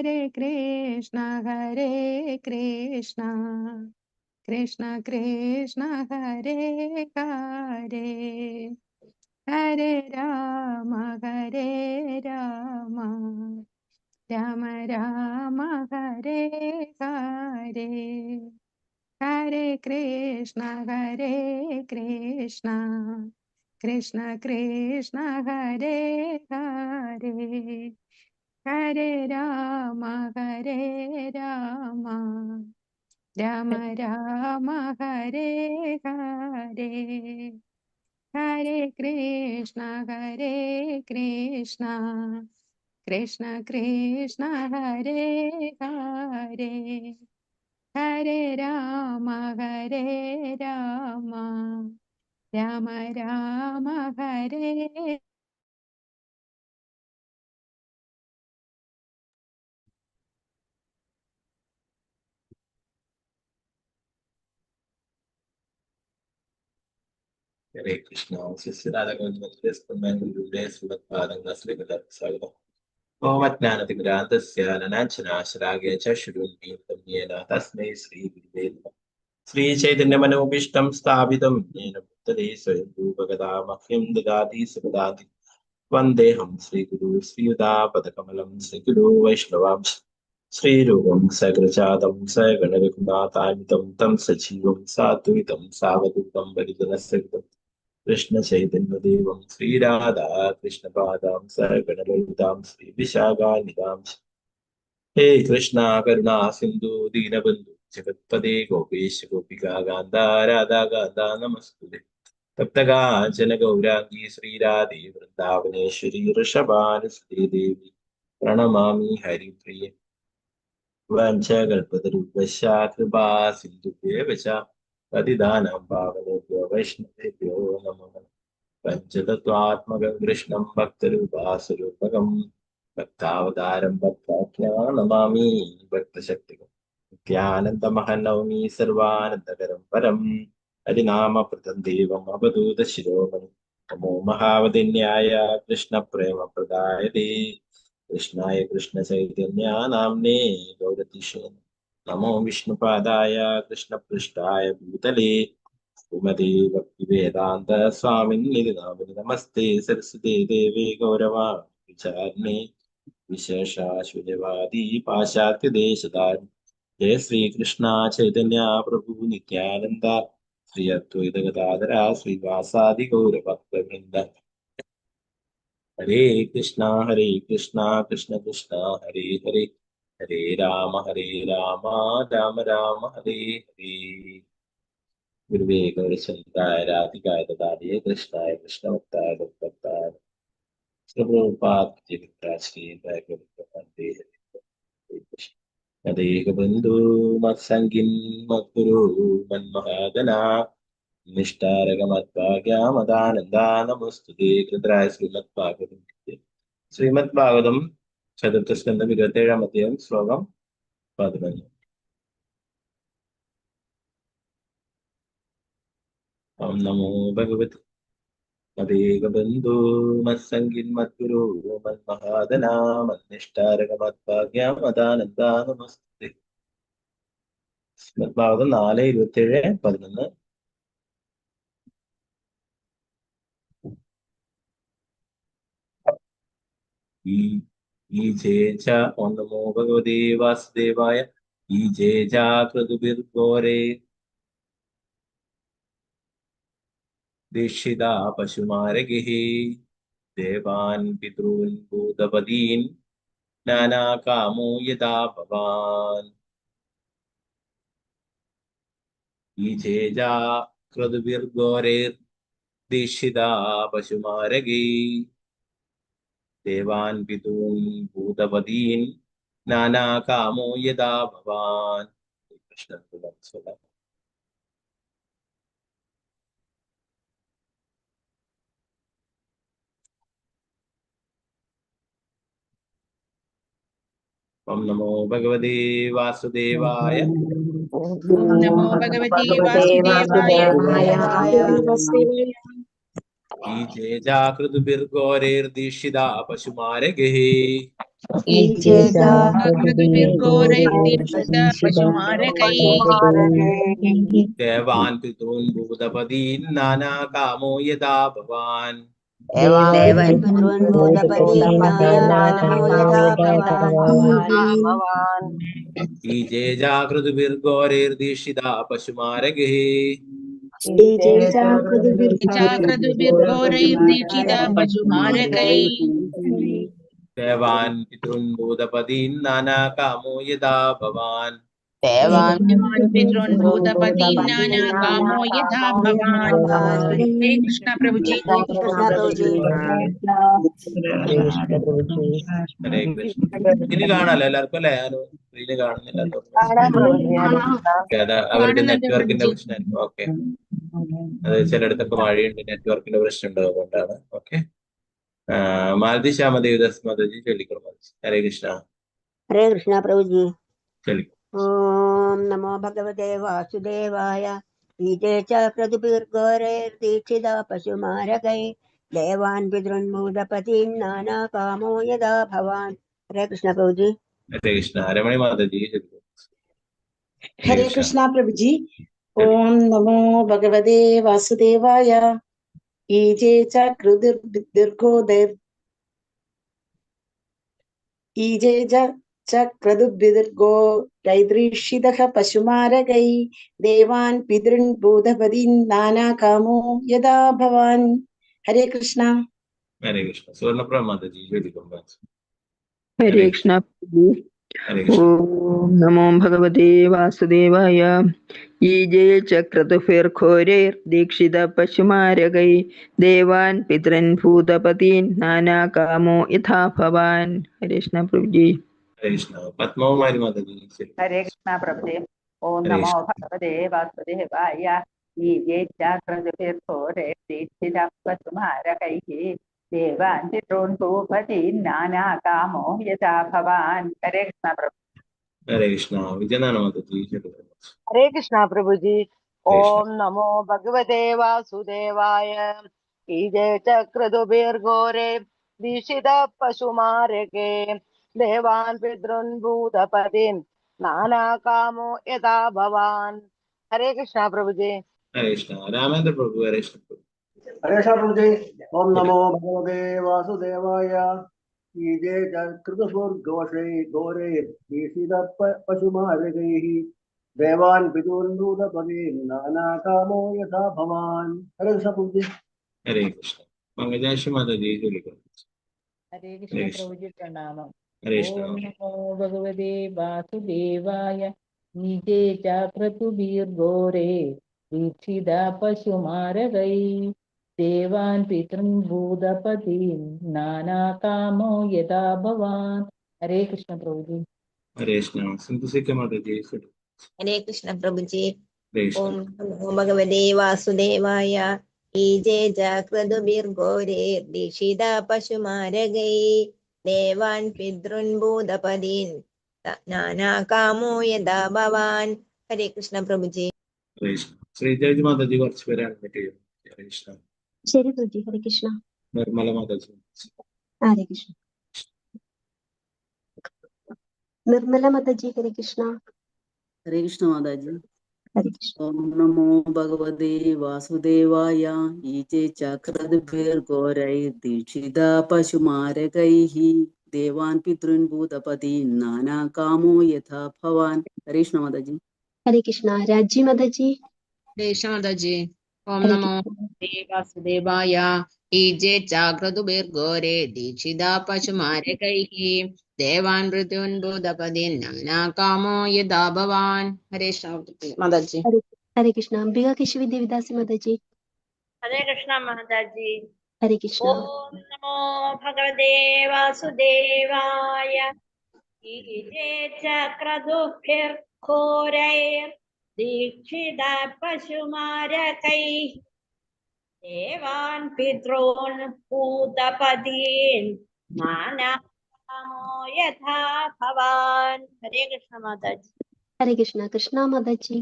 Hare Krishna Krishna Krishna Hare Hare, Hare Rama Rama Rama Hare Hare, Hare Krishna Krishna Krishna Hare Hare, Hare Rama Rama Rama Hare Hare, Hare Krishna Krishna Krishna Hare Hare, Hare Rama Rama Rama Hare. Hare Krishna. Swagam. Omatnanatimrantasya nananchanaashraage chashurunnitam yena tasmai Sri Gurave Namaः. Sri Chaitanya Manobishtam Sthapitam Yena Bhuttade Swayambhuvagada Mahyam Dadati Sukadati Vandeham Sri Guru Sri Yuda Padakamalam Sri Guru Vaishnavamsh Sri Rupam Sagrajatam Saganarakunatanitam Tam Sachivam Satvitam Savadutam Varidhanasritam Krishna Chaitanya Devam Sri Radha Krishna Padam Saganalalitam Sri Vishaghanidam. Hey Krishna Karuna Sindhu Dinabandhu Jagatpade Gopesh Gopika Gandha Radha Gandha Namaskute Taptaganjana Gaurangi Sri Radhe Vrindavaneshwari Rishabhanasute Devi Pranamami Haripriye Vanchakalpatarubhasya Kripa Sindhubhyevacha Patidanam Pavanebhyo Vaishnavebhyo Namaha Panchatattvatmakam Krishnam Bhaktarupasarupakam Bhaktavataram Bhaktakhyanamami Bhaktashaktikam Nityanandamahannavami Sarvanandakaram Param Harinama Pratandevam Abadhuta Shiromani Namo Mahavadinyaya Krishna Prema Pradayate Krishnaya Krishna Chaitanya Namne Gauratishe Namo Vishnupadaya Krishna Prishtaya Bhutale Srimati Bhaktivedanta Swamini Namani Namaste Saraswati Devi Gaurava Vicharne Vishesha Shudevadi Pashatya Deshadari Jai Sri Krishna Chaitanya Prabhu Nityananda Sri Advaita Gadadhara Sri Vasadi Gaura Bhakta Vrinda Hare Krishna Krishna Krishna Hare Hare Hare Rama Rama Rama Hare Hare Gurve Gaurachandaya Radhikaya Dadade Krishnaya Krishna Bhaktaya Bhaktaya Sri Prabhupada Jivitra Sri Bhagavate Hare Krishna Adeka Bandhu Matsangin Matguru Manmahadana Nishtaragamat Bhagya Madananda Namostute Kritraya Srimad Bhagavatam Srimad Bhagavatam Chaturtha Skandha Vigatera Madhyam Slokam 11 Om Namo Bhagavate Adeka Bandhu Matsangin Matguru Manmahadana Nishtaragamat Bhagya Madananda Namostute Srimad Bhagavatam 4:27-11 Ijeja Om Namo Bhagavate Vasudevaya Ijeja Kradubirgore Deshida Pashumaregehi Devan Pitrun Bhudapadin Nana Kamo Yada Bhavan Ijeja Kradubirgore Deshida Pashumaregehi Devan Pitrun Bhudapadin Nana Kamo Yada Bhavan Krishna Swala Om Namo Bhagavate Vasudevaya Namo Bhagavate Vasudevaya. Ijeja Kradubirgorer Dishida Pashumaregehi ദേവാൻ പിതॄൻ ഭൂതപതീൻ നാനാകാമോ യഥാ ഭവാൻ ദേവാൻ പിതॄൻ ഭൂതപതീൻ നാനാകാമോ യഥാ ഭവാൻ ബീജേ ജാഗൃതുഭിർഘോരൈർദീക്ഷിതാ പശുമാരഗേ ദേവാൻ പിതॄൻ ഭൂതപതീൻ നാനാകാമോ യഥാ ഭവാൻ ദേവാൻ പിതॄൻ ഭൂതപതീൻ നാനാകാമോ യഥാ ഭവാൻ. ഹരേ കൃഷ്ണ പ്രഭുജി. ഹരേ കൃഷ്ണ. ഇനി കാണാലോ എല്ലാവർക്കും അല്ലെ? ആരും സ്ക്രീന് കാണുന്നില്ല അവരുടെ നെറ്റ്വർക്കിന്റെ പ്രശ്നമായിരുന്നു. ഓക്കെ, അത് ചിലയിടത്തൊക്കെ മഴയുണ്ട്, നെറ്റ്വർക്കിന്റെ പ്രശ്നമുണ്ട്, അതുകൊണ്ടാണ്. ഓക്കെ, മാലതി ശ്യാമദേവദാസ് മാതാജി ചൊല്ലിക്കോളൂ. ഹരേ കൃഷ്ണ. ഹരേ കൃഷ്ണ പ്രഭുജി. ചൊല്ലിക്കോളൂ. ഓം നമോ ഭഗവതേ വാസുദേവായ. ബീജേ ച ക്രതുഭിർഘോരൈർദീക്ഷിതാ പശുമാരകൈ ദേവാൻ പിതॄൻ ഭൂതപതീൻ നാനാകാമോ യഥാ ഭവാൻ. ഹരേ കൃഷ്ണ പ്രഭുജി. ഹരേ കൃഷ്ണ. രമണി മാതാജി ചൊല്ലിക്കോളൂ. ഹരേ കൃഷ്ണ പ്രഭുജി. ഓം നമോ ഭഗവതേ വാസുദേവായ. ഈജേ ച ക്രതുഭിർഘോരൈർദീക്ഷിതഃ പശുമാരകൈ ദേവാൻ പിതॄൻ ഭൂതപതീൻ നാനാകാമോ യഥാ ഭവാൻ. ഹരേ കൃഷ്ണ. ഹരേ കൃഷ്ണ. സുവർണപ്രഭ മാതാജി ചൊല്ലിക്കോളൂ. ഹരേ കൃഷ്ണ. ഓം നമോ ഭഗവതേ വാസുദേവായ. ഈജേ ചക്രതുഭിർഘോരൈർദീക്ഷിത പശുമാരകൈ ദേവാൻ പിതൃൻ ഭൂതപതീൻ നാനാകാമോ യഥാ ഭവാൻ. ഹരേ കൃഷ്ണ പ്രഭുജി. ഹരേ കൃഷ്ണ. പത്മകുമാരി മാതാജി. ഹരേ കൃഷ്ണ പ്രഭുജി. ഓം നമോ ഭഗവതേ വാസുദേവായ. ഈജേ ചക്രതുഭിർഘോരൈർദീക്ഷിത പശുമാരകൈഃ ദേവാൻ പിതॄൻ ഭൂതപതീൻ നാനാകാമോ യഥാ ഭവാൻ. ഹരേ കൃഷ്ണ പ്രഭു. ഹരേ കൃഷ്ണ. വിജയനാരായണ മാതാജി ചൊല്ലിക്കോളൂ. ഹരേ കൃഷ്ണ പ്രഭുജി. ഓം നമോ ഭഗവതേ വാസുദേവായ. ഈജേ ചക്രതുഭിർഘോരേ ദീക്ഷിത പശുമാരകേ ദേവാൻ പിതॄൻ ഭൂതപതീൻ നാനാകാമോ യഥാ ഭവാൻ. ഹരേ കൃഷ്ണ പ്രഭുജി. ഹരേ കൃഷ്ണ. രാമേന്ദ്ര പ്രഭു. ഹരേ കൃഷ്ണ പ്രഭു. ഹരേ കൃഷ്ണ പ്രഭുജി. ഓം നമോ ഭഗവതേ വാസുദേവായ. ഈജേ ചക്രതുഭിർഘോരൈർദീക്ഷിത പശുമാരകൈഃ ദേവാൻ പിതॄൻ ഭൂതപതീൻ നാനാകാമോ യഥാ ഭവാൻ. ഹരേ കൃഷ്ണ പ്രഭുജി. ഹരേ കൃഷ്ണ. മംഗജാക്ഷി മാതാജി ചൊല്ലിക്കോളൂ. ഹരേ കൃഷ്ണ പ്രഭുജി പ്രണാമം. ഹരേ കൃഷ്ണ. ഓം നമോ ഭഗവതേ വാസുദേവായ. ഈജേ ചക്രതുഭിർഘോരേ ദീക്ഷിത പശുമാരകൈ ദേവാൻ പിതൃൻ ഭൂതപതീൻ നാനാകാമോ യഥാ ഭവാൻ. ഹരേ കൃഷ്ണ പ്രഭുജി. ഹരേ കൃഷ്ണ. സിന്ധുസിക്ക മാതാജി ചൊല്ലിക്കോളൂ. ഹരേ കൃഷ്ണ പ്രഭുജി. ഹരേ കൃഷ്ണ. ഓം നമോ ഭഗവതേ വാസുദേവായ. ഈജേ ച ക്രതുഭിർഘോരൈർദീക്ഷിത പശുമാരകൈ ദേവാൻ പിതॄൻ ഭൂതപതീൻ നാനാകാമോ യഥാ ഭവാൻ. ഹരേ കൃഷ്ണ പ്രഭുജി. ഹരേ കൃഷ്ണ. ശ്രീജയ് മാതാജി കുറച്ച് പേരാണ് മറ്റേ. ഹരേ കൃഷ്ണ. ശരി പ്രഭുജി. ഹരേ കൃഷ്ണ. നിർമ്മല മാതാജി. ഹരേ കൃഷ്ണ. നിർമ്മല മാതാജി. ഹരേ കൃഷ്ണ. ഹരേ കൃഷ്ണ മാതാജി. ഹരേ കൃഷ്ണ. ഓം നമോ ഭഗവതേ വാസുദേവായ. ഈജേ ചക്രതുഭിർഘോരൈർദീക്ഷിത പശുമാരകൈഃ ദേവാൻ പിതॄൻ ഭൂതപതീൻ നാനാകാമോ യഥാ ഭവാൻ. ഹരേ കൃഷ്ണ മാതാജി. ഹരേ കൃഷ്ണ. രാജി മാതാജി. ഹരേ കൃഷ്ണ മാതാജി. ഓം നമോ ഭഗവതേ വാസുദേവായ. ഈജേ ചക്രതുഭിർഘോരേ ദീക്ഷിത പശുമാരകൈഃ ദേവാൻ പിതॄൻ ഭൂതപതീൻ നാനാകാമോ യഥാ ഭവാൻ. ഹരേ കൃഷ്ണ മാതാജി. ഹരേ കൃഷ്ണ. അംബിക കേശവി ദേവിദാസി മാതാജി. ഹരേ കൃഷ്ണ മാതാജി. ഹരേ കൃഷ്ണ. ഓം നമോ ഭഗവതേ വാസുദേവായ. ഈജേ ചക്രതുഭിർഘോരൈർദീക്ഷിത പശുമാരകൈഃ ദേവാൻ പിതॄൻ ഭൂതപതീൻ നാനാകാമോ യഥാ ഭവാൻ. ഹരേ കൃഷ്ണ മാതാജി. ഹരേ കൃഷ്ണ. കൃഷ്ണ മാതാജി.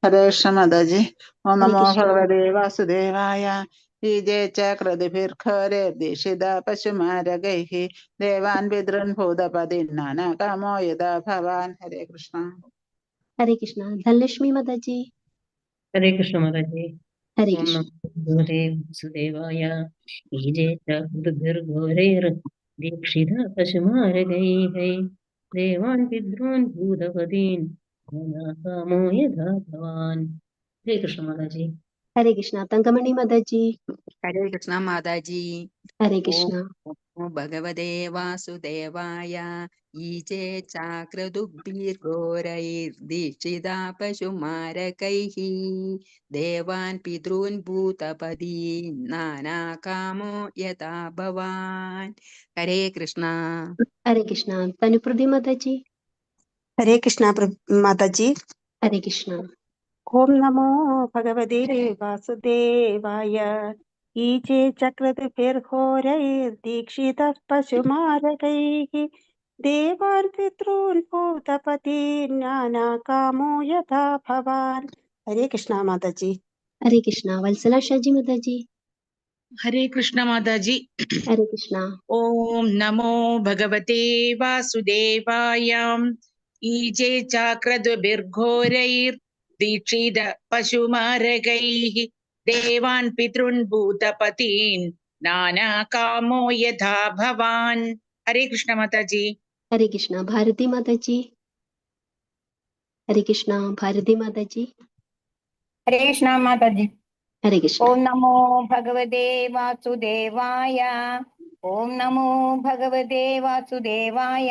ഹരേ കൃഷ്ണ മാതാജി. ഓം ഹരേ നമോ കൃഷ്ണ. ഭഗവതേ വാസുദേവായ. ईजे च क्रतुभिर्घोरैर्दीक्षिता पशुमारगैः देवान् पितॄन् भूतपदीन् नानाकामो यदा भवान्। हरे कृष्ण। हरे कृष्ण। धनलक्ष्मी माता जी। हरे कृष्ण माता जी। हरे ओम कृष्ण। नमो भगवते वासुदेवाय। ईजे दीक्षिता पशुमार्गैः देवान् पितॄन् भूतपदीन् नानाकामो यथा भवान्। हरे कृष्ण माता जी। हरे कृष्ण। तंगमणि माता जी। हरे कृष्ण माताजी। हरे ओम कृष्ण। नमो भगवते वासुदेवाय। ईजे चाक्रदुग्भिर्घोरैर्दीक्षिता पशुमारकैः देवान् पितॄन् भूतपदीन् नानाकामो यथा भवान्। हरे कृष्ण। हरे कृष्ण। तनुप्रति माता जी। हरे कृष्ण माता जी। हरे कृष्ण। ओम नमो भगवते वासुदेवाय। ईजे चक्रतुभिर्घोरैर्दीक्षितः पशुमारकैः देवान् पितॄन् भूतपतीन् नानाकामो यथा भवान्। हरे कृष्ण माता जी। हरे कृष्ण। वत्सला शाजी माता जी। हरे कृष्ण माता जी। हरे कृष्ण। ओम नमो भगवते वासुदेवाय। ईजे चाक्रदुर्भिर्घोरैर्दीक्षित पशुमारगैः देवान् पितॄन् भूतपतीन् नानाकामो यथा भवान्। हरे कृष्ण माता जी। हरे कृष्ण। भारती माता जी। हरे कृष्ण। भारती माता जी। हरे कृष्ण माता जी। हरे कृष्ण। ओम नमो भगवते वासुदेवाय। ओम नमो भगवते वासुदेवाय।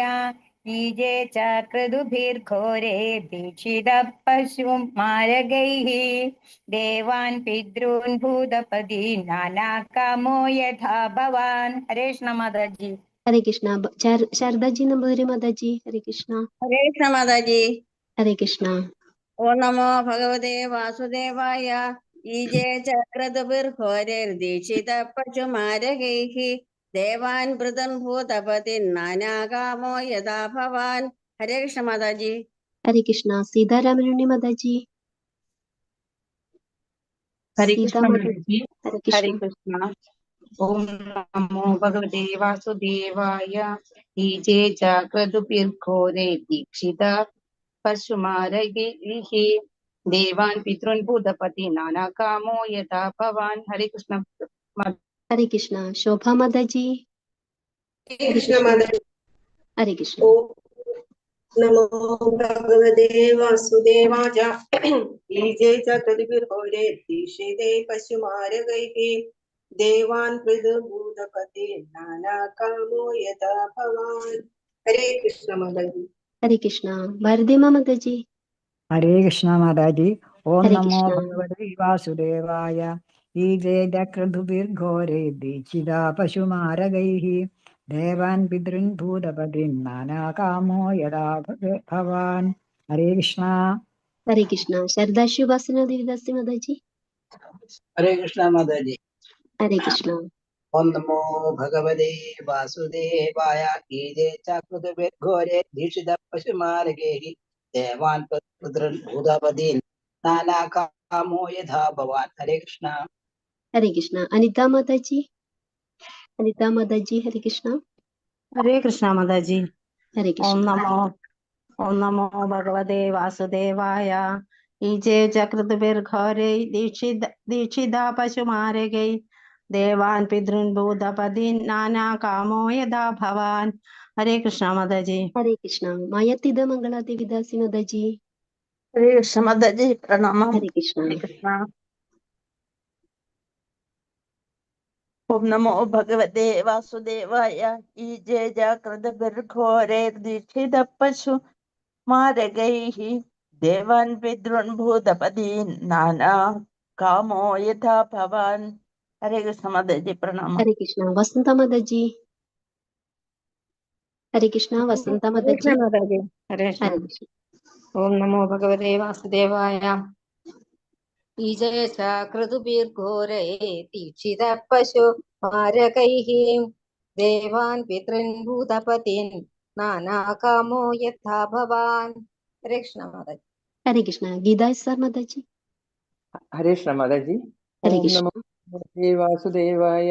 ईजे चक्रदुभिर्घोरे दीक्षितः पशुमारगैः देवान् पितॄन् भूतपदीन् नानाकामो यथा भवान्। हरे कृष्ण माता जी। हरे कृष्ण। शारदा जी नंबूदिरी माता जी। हरे कृष्ण। हरे कृष्ण माता जी। हरे कृष्ण। ओम नमो भगवते वासुदेवाय। ईजे चक्रतुभिर्घोरैर्दीक्षितः पशुमारगैः देवान् पितॄन् भूतपतीन् नानाकामो यथा भवान्। हरे कृष्ण माता जी। हरे कृष्ण। सीता रामरुणी माता जी। हरे सीता कृष्ण माता माता जी। जी। हरे हरे कृष्ण। कृष्ण। ओम नमो भगवते वासुदेवाय। ईजे चाक्रदुभिर्घोरे दीक्षिता पशुमारगैः देवान् पितॄन् भूतपति नानाकामो यथा भवान्। हरे कृष्ण माता। हरे कृष्ण। शोभा माता जी। हरे कृष्ण कृष्ण। माता जी। हरे कृष्ण। ओम नमो भगवते वासुदेवाय। ईजे चक्रतुभिर्घोरे दीक्षिते पशुमारगैः देवान् पितॄन् भूतपतीन् नानाकामो यथा भवान्। हरे कृष्ण माता जी। हरे कृष्ण। भारती माता जी। हरे कृष्ण माता जी। ओम हरे नमो कृष्ण। भगवते वासुदेवाय। ईजे चक्रतुभिर्घोरे दीक्षिता पशुमारगैः देवान् पितॄन् भूतपतीन् नानाकामो यदा भवान्। हरे कृष्ण। हरे कृष्ण। शारदा शिववासना देवीदासी माता जी। हरे कृष्ण माता जी। हरे कृष्ण। ओम नमो भगवते वासुदेवाय। ईजे चक्रतुभिर्घोरे दीक्षितः पशुमार्गैः देवान् पितॄन् भूतपतीन् नानाकामो यथा भवान्। हरे कृष्ण। हरे कृष्ण। अनिता माता जी। अनिता माता जी। हरे कृष्ण। हरे कृष्ण माता जी। हरे ओम कृष्ण। नमो भगवते वासुदेवाय। ईजे चक्रतुभिर्घोरे दीक्षिता पशुमारगै देवान् पितॄन् भूतपतीन् नानाकामो यथा भवान्। हरे कृष्ण माता जी। हरे कृष्ण। मायातीद मंगला देवीदासी माता जी। हरे कृष्ण माता जी। प्रणाम। हरे कृष्ण। हरे कृष्ण। ओम नमो भगवते वासुदेवाय। ईजे जाक्रतुभिर्घोरे दीक्षितः पशुमारगैः देवान् पितॄन् भूतपतीन् नानाकामो यथा भवान्। हरे कृष्ण माता जी। प्रणाम। हरे कृष्ण। वसंता माता जी। हरे कृष्ण। वसंता माता हरे कृष्ण जी। माता जी। हरे कृष्ण। हरे कृष्ण। ओम नमो भगवते वासुदेवाय। ईजे चक्रतुभिर्घोरे दीक्षितः पशुमारगैः देवान् पितॄन् भूतपतीन् नानाकामो यथा भवान्। हरे कृष्ण माता जी। हरे कृष्ण। गीता सर माता जी। हरे कृष्ण माता जी। हरे ओम नमो कृष्ण। വാസുദേവായ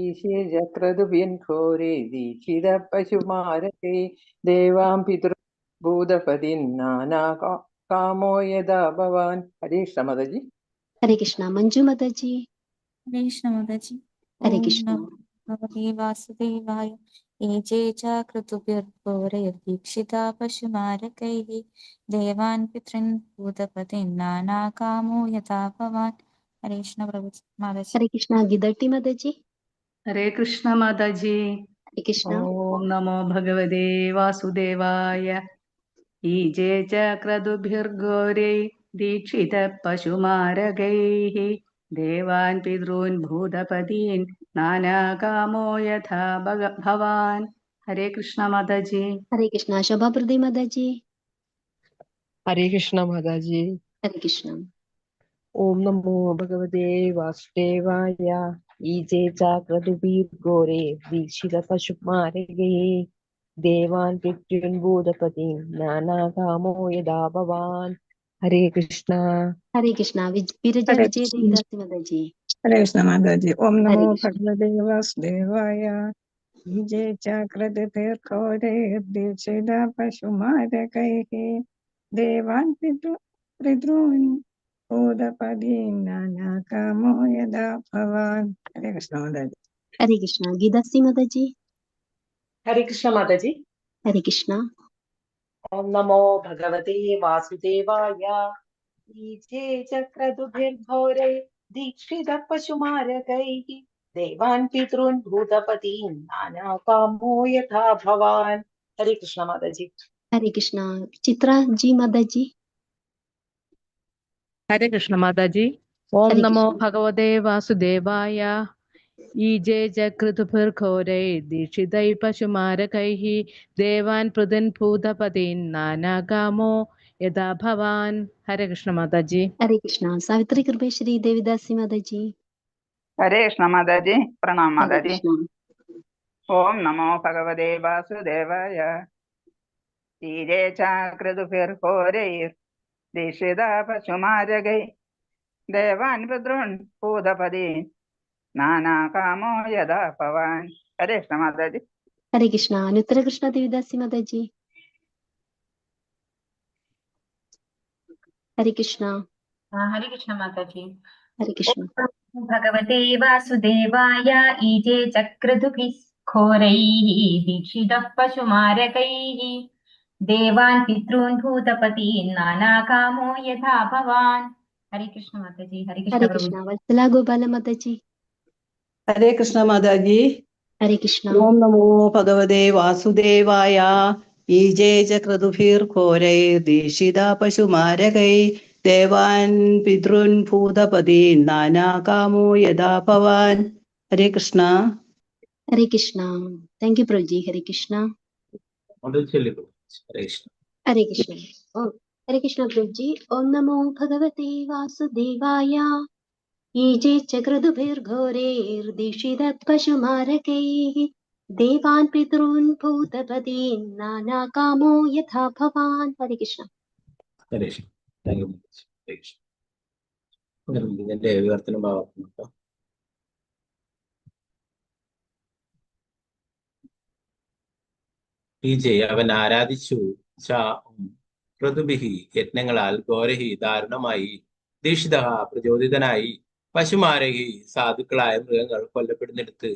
ഈശേ ചക്രതുഭ്യൻഘോരേ ദീക്ഷിത പശുമാരകേ ദേവാം പിതൃഭൂതപതിൻ നാനാ കാമോ യഥാ ഭവാൻ. ഹരേ കൃഷ്ണ മാതാജി. ഹരേ കൃഷ്ണ. മഞ്ജു മാതാജി. ഹരേ കൃഷ്ണ മാതാജി. ഹരേ ഓം കൃഷ്ണ. നമോ ഭഗവതേ വാസുദേവായ ഏജേ ചാക്രതുഭിർഘോരൈർദീക്ഷിതാ പശുമാരകൈഃ ദേവാൻ പിതॄൻ ഭൂതപതിൻ നാനാകാമോ യഥാ ഭവാൻ. ഹരേ കൃഷ്ണ മാതാജി. ഹരേ കൃഷ്ണ. ഗീതട്ടി മാതാജി. ഹരേ കൃഷ്ണ മാതാജി. ഹരേ കൃഷ്ണ. ഓം നമോ ഭഗവതേ വാസുദേവായ ഈജേ ചക്രതുഭിർഘോരൈ ദീക്ഷിത പശുമാരകൈഃ ദേവാൻ പിതॄൻ ഭൂതപതീൻ നാനാകാമോ യഥാ ഭവാൻ. ഹരേ കൃഷ്ണ മാതാജി. ഹരേ കൃഷ്ണ. ശോഭാപ്രദേ മാതാജി. ഹരേ കൃഷ്ണ മാതാജി. ഹരേ കൃഷ്ണ. ഓം നമോ ഭഗവതേ വാസുദേവായ ഈജേ ചാക്രതുഭിർഘോരേ ദീക്ഷിത പശുമാരകേ ദേവാൻ പിതॄൻ ഭൂതപതീൻ നാനാകാമോ യഥാ ഭവാൻ. ഹരേ കൃഷ്ണ. ഹരേ കൃഷ്ണ. വിരജ വിജയ ദേവദാസി മാതാജി. ഹരേ കൃഷ്ണ മാതാജി. ഓം ഹരേ നമോ കൃഷ്ണ. ഭഗവതേ വാസുദേവായ ഈജേ ചക്രതുഭിർഘോരേ ദീക്ഷിത പശുമാരകൈഃ ദേവാൻ പിതॄൻ ഭൂതപതീൻ നാനാകാമോ യഥാ ഭവാൻ. ഹരേ കൃഷ്ണ മാതാജി. ഹരേ കൃഷ്ണ. ഗീതാസി മാതാജി. ഹരേ കൃഷ്ണ മാതാജി. ഹരേ കൃഷ്ണ. ഓം നമോ ഭഗവതേ വാസുദേവായ ഈജേ ചക്രതുഭിർഘോരൈ ദീക്ഷിത പശുമാരകൈഃ ദേവാൻ പിതॄൻ ഭൂതപതീൻ നാനാകാമോ യഥാ ഭവാൻ. ഹരേ കൃഷ്ണ മാതാജി. ഹരേ കൃഷ്ണ. ചിത്ര ജി മാതാജി. ഹരേ കൃഷ്ണ മാതാജി. ഓം ഹരേ നമോ കൃഷ്ണ. ഭഗവതേ വാസുദേവായ ഈജേ ചക്രതുഭിർഘോരൈ ദീക്ഷിതൈ പശുമാരകൈഃ ദേവാൻ പിതॄൻ ഭൂതപതീൻ നാനാകാമോ യഥാ ഭവാൻ. ഹരേ കൃഷ്ണ മാതാജി. ഹരേ കൃഷ്ണ. സാവിത്രി കൃപേശ്വരി ദേവിദാസി മാതാജി. ഹരേ കൃഷ്ണ മാതാജി. പ്രണാം ഹരേ മാതാജി. കൃഷ്ണ. ഓം നമോ ഭഗവതേ വാസുദേവായ ഈജേ ചാക്രതുഭിർഘോരൈർ ദീക്ഷിത പശുമാരകൈ ദേവാൻ പിതॄൻ ഭൂതപതീൻ നാനാകാമോ യഥാ ഭവാൻ. ഹരേ കൃഷ്ണ മാതാജി. ഹരേ കൃഷ്ണ. അനുത്തര കൃഷ്ണ ദേവിദാസി മാതാജി. ഹരേ കൃഷ്ണ. ഹരേ കൃഷ്ണ മാതാജി. ഹരേ കൃഷ്ണ. ഭഗവതേ വാസുദേവായ ഈജേ ചക്രതുഭിർഘോരൈഃ ദീക്ഷിതഃ പശുമാരകൈഃ ദേവാൻ പിതॄൻ ഭൂതപതീൻ നാനാകാമോ യഥാ ഭവാൻ. ഹരേ കൃഷ്ണ മാതാജി. ഹരേ കൃഷ്ണ ഹരേ പ്രഭു. കൃഷ്ണ. വത്സല ഗോപാല മാതാജി. ഹരേ കൃഷ്ണ മാതാജി. ഹരേ കൃഷ്ണ. ഓം നമോ ഭഗവതേ വാസുദേവായ ഈജേ ചക്രതുഭിർഘോരൈ ദീക്ഷിത പശുമാരകൈ ദേവാൻ പിതॄൻ ഭൂതപതീൻ നാനാകാമോ യഥാ ഭവാൻ. ഹരേ കൃഷ്ണ. ഹരേ കൃഷ്ണ. Thank U പ്രഭുജി. ഹരേ കൃഷ്ണ. അത് ചൊല്ലിക്കോ. ഹരേ കൃഷ്ണ. ഹരേ കൃഷ്ണ. ഓം ഹരേ കൃഷ്ണ പ്രഭുജി. ഓം നമോ ഭഗവതേ വാസുദേവായ ഈജേ ചക്രതുഭിർഘോരൈർദീക്ഷിതഃ പശുമാരകൈഃ ദേവാൻ പിതॄൻ ഭൂതപതീൻ നാനാകാമോ യഥാ ഭവാൻ. ഹരേ കൃഷ്ണ. ഹരേ കൃഷ്ണ. Thank you Mataji. ഹരേ കൃഷ്ണ. ഇതിന്റെ വിവർത്തനം ഭാഗത്തുണ്ടോ? അവൻ ആരാധിച്ചു ക്രതുഭിഹി യജ്ഞങ്ങളാൽ ഘോരഹി ദാരുണമായി ദീക്ഷിത പ്രചോദിതനായി പശുമാരഹി സാധുക്കളായ മൃഗങ്ങൾ കൊല്ലപ്പെടുന്നിടത്ത്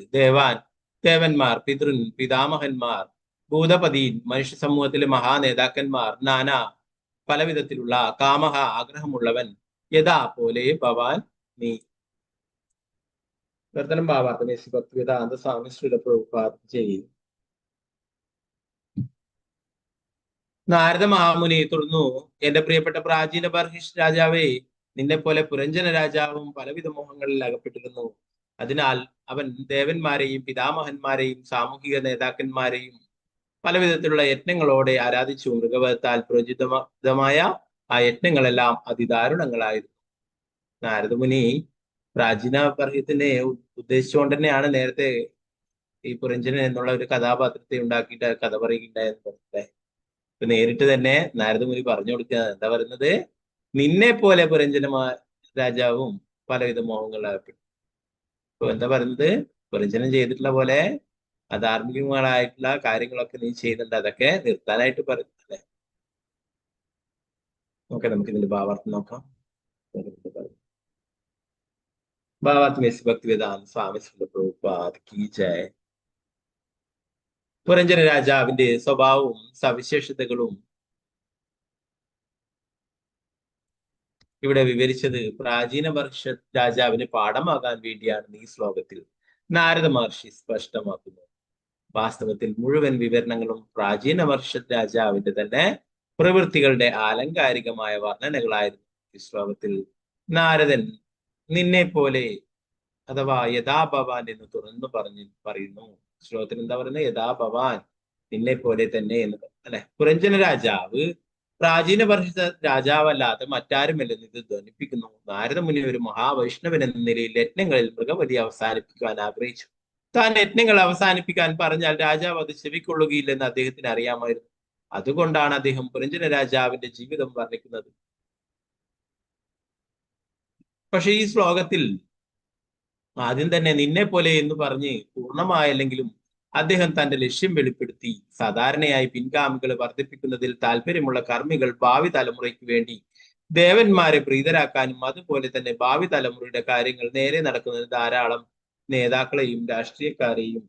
ദേവന്മാർ പിതൃൻ പിതാമഹന്മാർ ഭൂതപതീൻ മനുഷ്യ സമൂഹത്തിലെ മഹാനേതാക്കന്മാർ നാനാ പലവിധത്തിലുള്ള കാമഹ ആഗ്രഹമുള്ളവൻ യഥാ പോലെ ഭവാൻ നീ. വർത്തനം ഭാവാർത്ഥം ഭക്തിവേദാന്ത സ്വാമി ശ്രീല പ്രഭുപാദ ചെയ്യുന്നു. നാരദ മഹാമുനി തുടർന്നു, എന്റെ പ്രിയപ്പെട്ട പ്രാചീന ബർഹിഷ് രാജാവേ, നിന്നെ പോലെ പുരഞ്ജന രാജാവും പലവിധ മോഹങ്ങളിൽ അകപ്പെട്ടിരുന്നു. അതിനാൽ അവൻ ദേവന്മാരെയും പിതാമഹന്മാരെയും സാമൂഹിക നേതാക്കന്മാരെയും പലവിധത്തിലുള്ള യജ്ഞങ്ങളോടെ ആരാധിച്ചു. മൃഗവധത്താൽ പ്രചോദിതമായ ആ യജ്ഞങ്ങളെല്ലാം അതിദാരുണങ്ങളായിരുന്നു. നാരദമുനി പ്രാചീന ബർഹ്യത്തിനെ ഉദ്ദേശിച്ചുകൊണ്ട് തന്നെയാണ് നേരത്തെ ഈ പുരഞ്ജനൻ എന്നുള്ള ഒരു കഥാപാത്രത്തെ ഉണ്ടാക്കിയിട്ട് കഥ പറയുകയുണ്ടായെന്ന് പറഞ്ഞത്. ഇപ്പൊ നേരിട്ട് തന്നെ നാരദമുനി പറഞ്ഞു കൊടുക്കുക. എന്താ പറയുന്നത്? നിന്നെ പോലെ പുരഞ്ജന രാജാവും പലവിധ മോഹങ്ങളാകപ്പെട്ടു. ഇപ്പൊ എന്താ പറയുന്നത്? പുരഞ്ജനം ചെയ്തിട്ടുള്ള പോലെ അധാർമികങ്ങളായിട്ടുള്ള കാര്യങ്ങളൊക്കെ നീ ചെയ്യുന്നുണ്ട്, അതൊക്കെ നിർത്താനായിട്ട് പറയുന്നു അല്ലെ. ഓക്കെ, നമുക്ക് ഇതിന്റെ ഭാവാർത്ഥം നോക്കാം. ഭാവാർത്ഥം में ഭക്തിവേദാന്ത സ്വാമി ശ്രീല പ്രഭുപാദ കീ ജയ. പുരഞ്ജന രാജാവിന്റെ സ്വഭാവവും സവിശേഷതകളും ഇവിടെ വിവരിച്ചത് പ്രാചീന വർഷ രാജാവിന് പാഠമാകാൻ വേണ്ടിയാണ് ഈ ശ്ലോകത്തിൽ നാരദ മഹർഷി സ്പഷ്ടമാക്കുന്നത്. വാസ്തവത്തിൽ മുഴുവൻ വിവരണങ്ങളും പ്രാചീന വർഷ രാജാവിന്റെ തന്നെ പ്രവൃത്തികളുടെ ആലങ്കാരികമായ വർണ്ണനകളായിരുന്നു. ഈ ശ്ലോകത്തിൽ നാരദൻ നിന്നെ പോലെ അഥവാ യഥാ ഭവാൻ എന്ന് തുറന്നു പറയുന്നു. ശ്ലോകത്തിൽ എന്താ പറയുന്നത്? യഥാ ഭവാൻ, നിന്നെ പോലെ തന്നെ എന്ന് അല്ലെ. പുരഞ്ജന രാജാവ് പ്രാചീന വർഷ രാജാവല്ലാതെ മറ്റാരുമല്ലെന്ന് ഇത് ധ്വനിപ്പിക്കുന്നു. നാരദ മുനി ഒരു മഹാവൈഷ്ണവൻ എന്ന നിലയിൽ യജ്ഞങ്ങളിൽ മൃഗവധി അവസാനിപ്പിക്കുവാൻ ആഗ്രഹിച്ചു. താൻ യജ്ഞങ്ങൾ അവസാനിപ്പിക്കാൻ പറഞ്ഞാൽ രാജാവ് അത് ചെവിക്കൊള്ളുകയില്ലെന്ന് അദ്ദേഹത്തിന് അറിയാമായിരുന്നു. അതുകൊണ്ടാണ് അദ്ദേഹം പുരഞ്ജന രാജാവിന്റെ ജീവിതം വർണ്ണിക്കുന്നത്. പക്ഷെ ഈ ശ്ലോകത്തിൽ ആദ്യം തന്നെ നിന്നെ പോലെ എന്ന് പറഞ്ഞ് പൂർണ്ണമായല്ലെങ്കിലും അദ്ദേഹം തന്റെ ലക്ഷ്യം വെളിപ്പെടുത്തി. സാധാരണയായി പിൻഗാമികളെ വർദ്ധിപ്പിക്കുന്നതിൽ താല്പര്യമുള്ള കർമ്മികൾ ഭാവി തലമുറയ്ക്ക് വേണ്ടി ദേവന്മാരെ പ്രീതരാക്കാനും അതുപോലെ തന്നെ ഭാവി തലമുറയുടെ കാര്യങ്ങൾ നേരെ നടക്കുന്നതിന് ധാരാളം നേതാക്കളെയും രാഷ്ട്രീയക്കാരെയും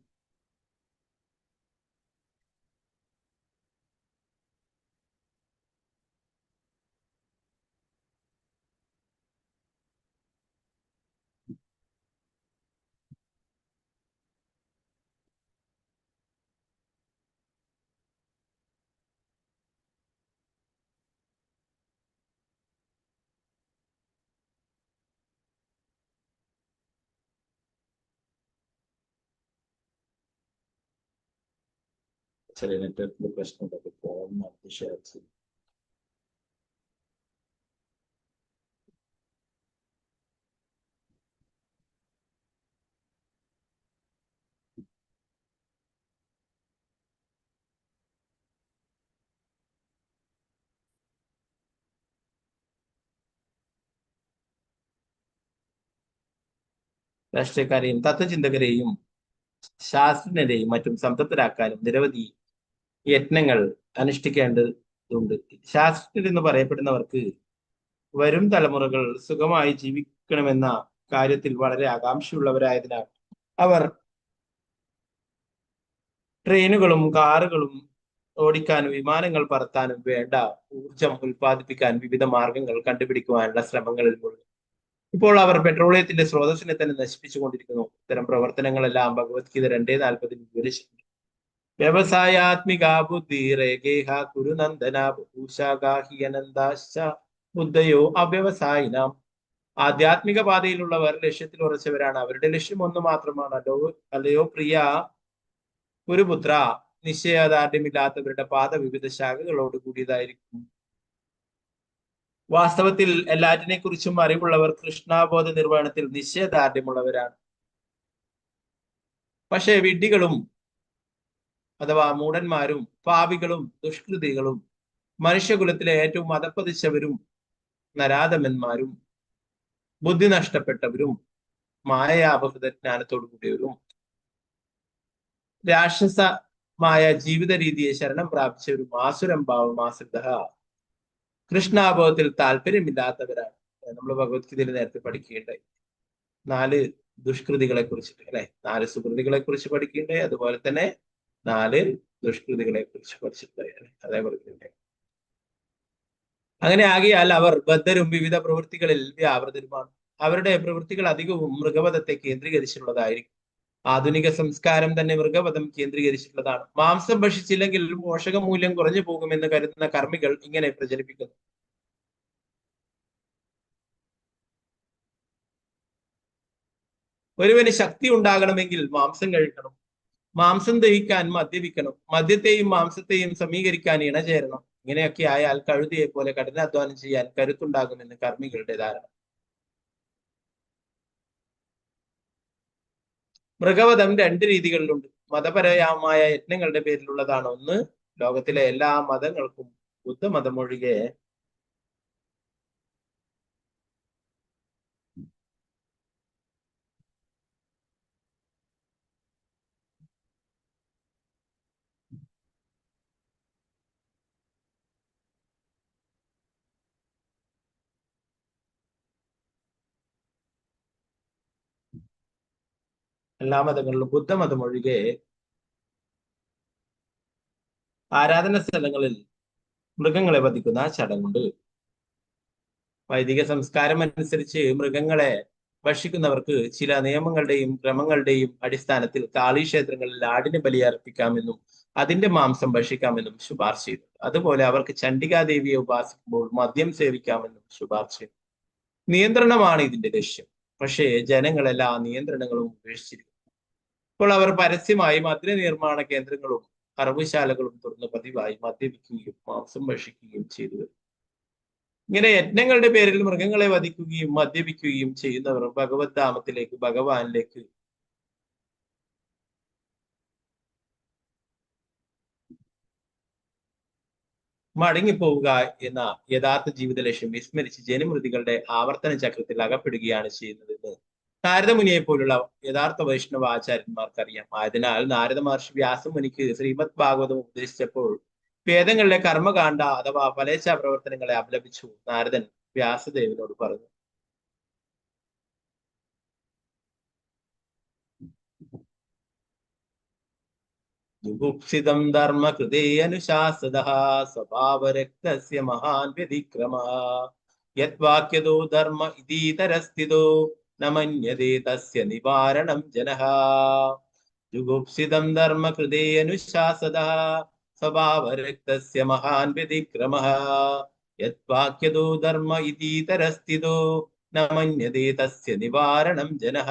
ചില നെറ്റ്വർക്കിന്റെ പ്രശ്നങ്ങളൊക്കെ ഫോൺ ഷെയർ ചെയ്യും. രാഷ്ട്രീയക്കാരെയും തത്വചിന്തകരെയും ശാസ്ത്രജ്ഞരെയും മറ്റും സംതൃപ്തരാക്കാനും നിരവധി യത്നങ്ങൾ അനുഷ്ഠിക്കേണ്ടതുണ്ട്. ശാസ്ത്രജ്ഞരെന്ന് പറയപ്പെടുന്നവർക്ക് വരും തലമുറകൾ സുഖമായി ജീവിക്കണമെന്ന കാര്യത്തിൽ വളരെ ആകാംക്ഷയുള്ളവരായതിനാൽ അവർ ട്രെയിനുകളും കാറുകളും ഓടിക്കാനും വിമാനങ്ങൾ പറത്താനും വേണ്ട ഊർജം ഉൽപ്പാദിപ്പിക്കാൻ വിവിധ മാർഗങ്ങൾ കണ്ടുപിടിക്കുവാനുള്ള ശ്രമങ്ങളിൽ മുഴുവൻ. ഇപ്പോൾ അവർ പെട്രോളിയത്തിന്റെ സ്രോതസ്സിനെ തന്നെ നശിപ്പിച്ചുകൊണ്ടിരിക്കുന്നു. ഇത്തരം പ്രവർത്തനങ്ങളെല്ലാം ഭഗവത്ഗീത 2:40 വിവരിച്ചിട്ടുണ്ട്. വ്യവസായാത്മിക ബുദ്ധി രേഖേഹ കുരുനന്ദന ഭൂഷാഗാഹിയനന്ദാശ്ച ബുദ്ധയോ അവ്യവസായിനാം. ആധ്യാത്മിക പാതയിലുള്ളവർ ലക്ഷ്യത്തിൽ ഉറച്ചവരാണ്. അവരുടെ ലക്ഷ്യം ഒന്ന് മാത്രമാണ്. അല്ലയോ പ്രിയ കുരുപുത്ര, നിശ്ചയദാർഢ്യമില്ലാത്തവരുടെ പാത വിവിധ ശാഖകളോട് കൂടിയതായിരിക്കും. വാസ്തവത്തിൽ എല്ലാറ്റിനെ കുറിച്ചും അറിവുള്ളവർ കൃഷ്ണാബോധ നിർവഹണത്തിൽ നിശ്ചയദാർഢ്യമുള്ളവരാണ്. പക്ഷേ വിഡ്ഢികളും അഥവാ മൂഢന്മാരും പാപികളും ദുഷ്കൃതികളും മനുഷ്യകുലത്തിലെ ഏറ്റവും അധപ്പതിച്ചവരും നരാധമന്മാരും ബുദ്ധി നഷ്ടപ്പെട്ടവരും മായയാപഹൃത ജ്ഞാനത്തോടു കൂടിയവരും രാക്ഷസമായ ജീവിത രീതിയെ ശരണം പ്രാപിച്ചവരും ആസുരം ഭാവമാശ്രിത കൃഷ്ണാബോധത്തിൽ താല്പര്യമില്ലാത്തവരാണ്. നമ്മൾ ഭഗവത്ഗീതയിൽ നേരത്തെ പഠിക്കുകയുണ്ടായി. 4 ദുഷ്കൃതികളെ കുറിച്ചിട്ട് അല്ലെ, 4 സുകൃതികളെ കുറിച്ച് പഠിക്കുകയുണ്ടായി. അതുപോലെ തന്നെ 4 ദുഷ്കൃതികളെ കുറിച്ച് പഠിച്ചിട്ടുണ്ടായി. അതേപോലെ അങ്ങനെ ആകിയാൽ അവർ ബദ്ധരും വിവിധ പ്രവൃത്തികളിൽ വ്യാപൃതരുമാണ്. അവരുടെ പ്രവൃത്തികൾ അധികവും മൃഗവധത്തെ കേന്ദ്രീകരിച്ചിട്ടുള്ളതായിരിക്കും. ആധുനിക സംസ്കാരം തന്നെ മൃഗവധം കേന്ദ്രീകരിച്ചിട്ടുള്ളതാണ്. മാംസം ഭക്ഷിച്ചില്ലെങ്കിൽ പോഷകമൂല്യം കുറഞ്ഞു പോകുമെന്ന് കരുതുന്ന കർമ്മികൾ ഇങ്ങനെ പ്രചരിപ്പിക്കുന്നു. ഒരുവന് ശക്തി ഉണ്ടാകണമെങ്കിൽ മാംസം കഴിക്കണം. മാംസം ദഹിക്കാൻ മദ്യപിക്കണം. മദ്യത്തെയും മാംസത്തെയും സമീകരിക്കാൻ ഇണചേരണം. ഇങ്ങനെയൊക്കെ ആയാൽ കഴുതിയെ പോലെ കഠിനാധ്വാനം ചെയ്യാൻ കരുത്തുണ്ടാകുമെന്ന് കർമ്മികളുടെ ധാരണ. മൃഗവധം 2 രീതികളിലുണ്ട്. മതപരമായ യജ്ഞങ്ങളുടെ പേരിലുള്ളതാണ്. ഒന്ന്, ലോകത്തിലെ എല്ലാ മതങ്ങൾക്കും ബുദ്ധമതം ഒഴികെ എല്ലാ മതങ്ങളിലും ബുദ്ധമതം ഒഴികെ ആരാധന സ്ഥലങ്ങളിൽ മൃഗങ്ങളെ വധിക്കുന്ന ചടങ്ങുണ്ട്. വൈദിക സംസ്കാരം അനുസരിച്ച് മൃഗങ്ങളെ ഭക്ഷിക്കുന്നവർക്ക് ചില നിയമങ്ങളുടെയും ക്രമങ്ങളുടെയും അടിസ്ഥാനത്തിൽ കാളി ക്ഷേത്രങ്ങളിൽ ആടിനെ ബലിയർപ്പിക്കാമെന്നും അതിന്റെ മാംസം ഭക്ഷിക്കാമെന്നും ശുപാർശ ചെയ്തു. അതുപോലെ അവർക്ക് ചണ്ഡികാദേവിയെ ഉപാസിക്കുമ്പോൾ മദ്യം സേവിക്കാമെന്നും ശുപാർശ ചെയ്തു. നിയന്ത്രണമാണ് ഇതിന്റെ ലക്ഷ്യം. പക്ഷേ ജനങ്ങളെല്ലാ നിയന്ത്രണങ്ങളും ഉപേക്ഷിച്ചിരിക്കുന്നു. ഇപ്പോൾ അവർ പരസ്യമായി മദ്യ നിർമ്മാണ കേന്ദ്രങ്ങളും അറവുശാലകളും തുറന്ന് പതിവായി മദ്യപിക്കുകയും മാംസം ഭക്ഷിക്കുകയും ചെയ്തു വരും. ഇങ്ങനെ യജ്ഞങ്ങളുടെ പേരിൽ മൃഗങ്ങളെ വധിക്കുകയും മദ്യപിക്കുകയും ചെയ്യുന്നവർ ഭഗവത് ധാമത്തിലേക്ക്, ഭഗവാനിലേക്ക് മടങ്ങിപ്പോവുക എന്ന യഥാർത്ഥ ജീവിത ലക്ഷ്യം വിസ്മരിച്ച് ജനമൃതികളുടെ ആവർത്തന ചക്രത്തിൽ അകപ്പെടുകയാണ് ചെയ്യുന്നതെന്ന് നാരദമുനിയെ പോലുള്ള യഥാർത്ഥ വൈഷ്ണവ ആചാര്യന്മാർക്കറിയാം. ആയതിനാൽ നാരദ മഹർഷി വ്യാസമുനിക്ക് ശ്രീമദ് ഭാഗവതം ഉപദേശിച്ചപ്പോൾ വേദങ്ങളിലെ കർമ്മകാണ്ഡ അഥവാ ഫലേച്ഛ പ്രവർത്തനങ്ങളെ അപലപിച്ചു. നാരദൻ വ്യാസദേവനോട് പറഞ്ഞു, ജുഗുപ്സിതം ധർമ്മ കൃതേ അനുശാസദഃ സ്വഭാവരക്തസ്യ മഹാൻ വ്യതിക്രമഃ യദ്വാക്യതോ ധർമ്മ ഇതീതരസ്ഥിതോ ന മന്യതേ തസ്യ നിവാരണം ജനഃ. ജുഗുപ്സിതം ധർമ്മ കൃതേ അനുശാസദഃ സ്വഭാവരക്തസ്യ മഹാൻ വ്യതിക്രമഃ യദ്വാക്യതോ ധർമ്മ ഇതീതരസ്ഥിതോ ന മന്യതേ തസ്യ നിവാരണം ജനഃ.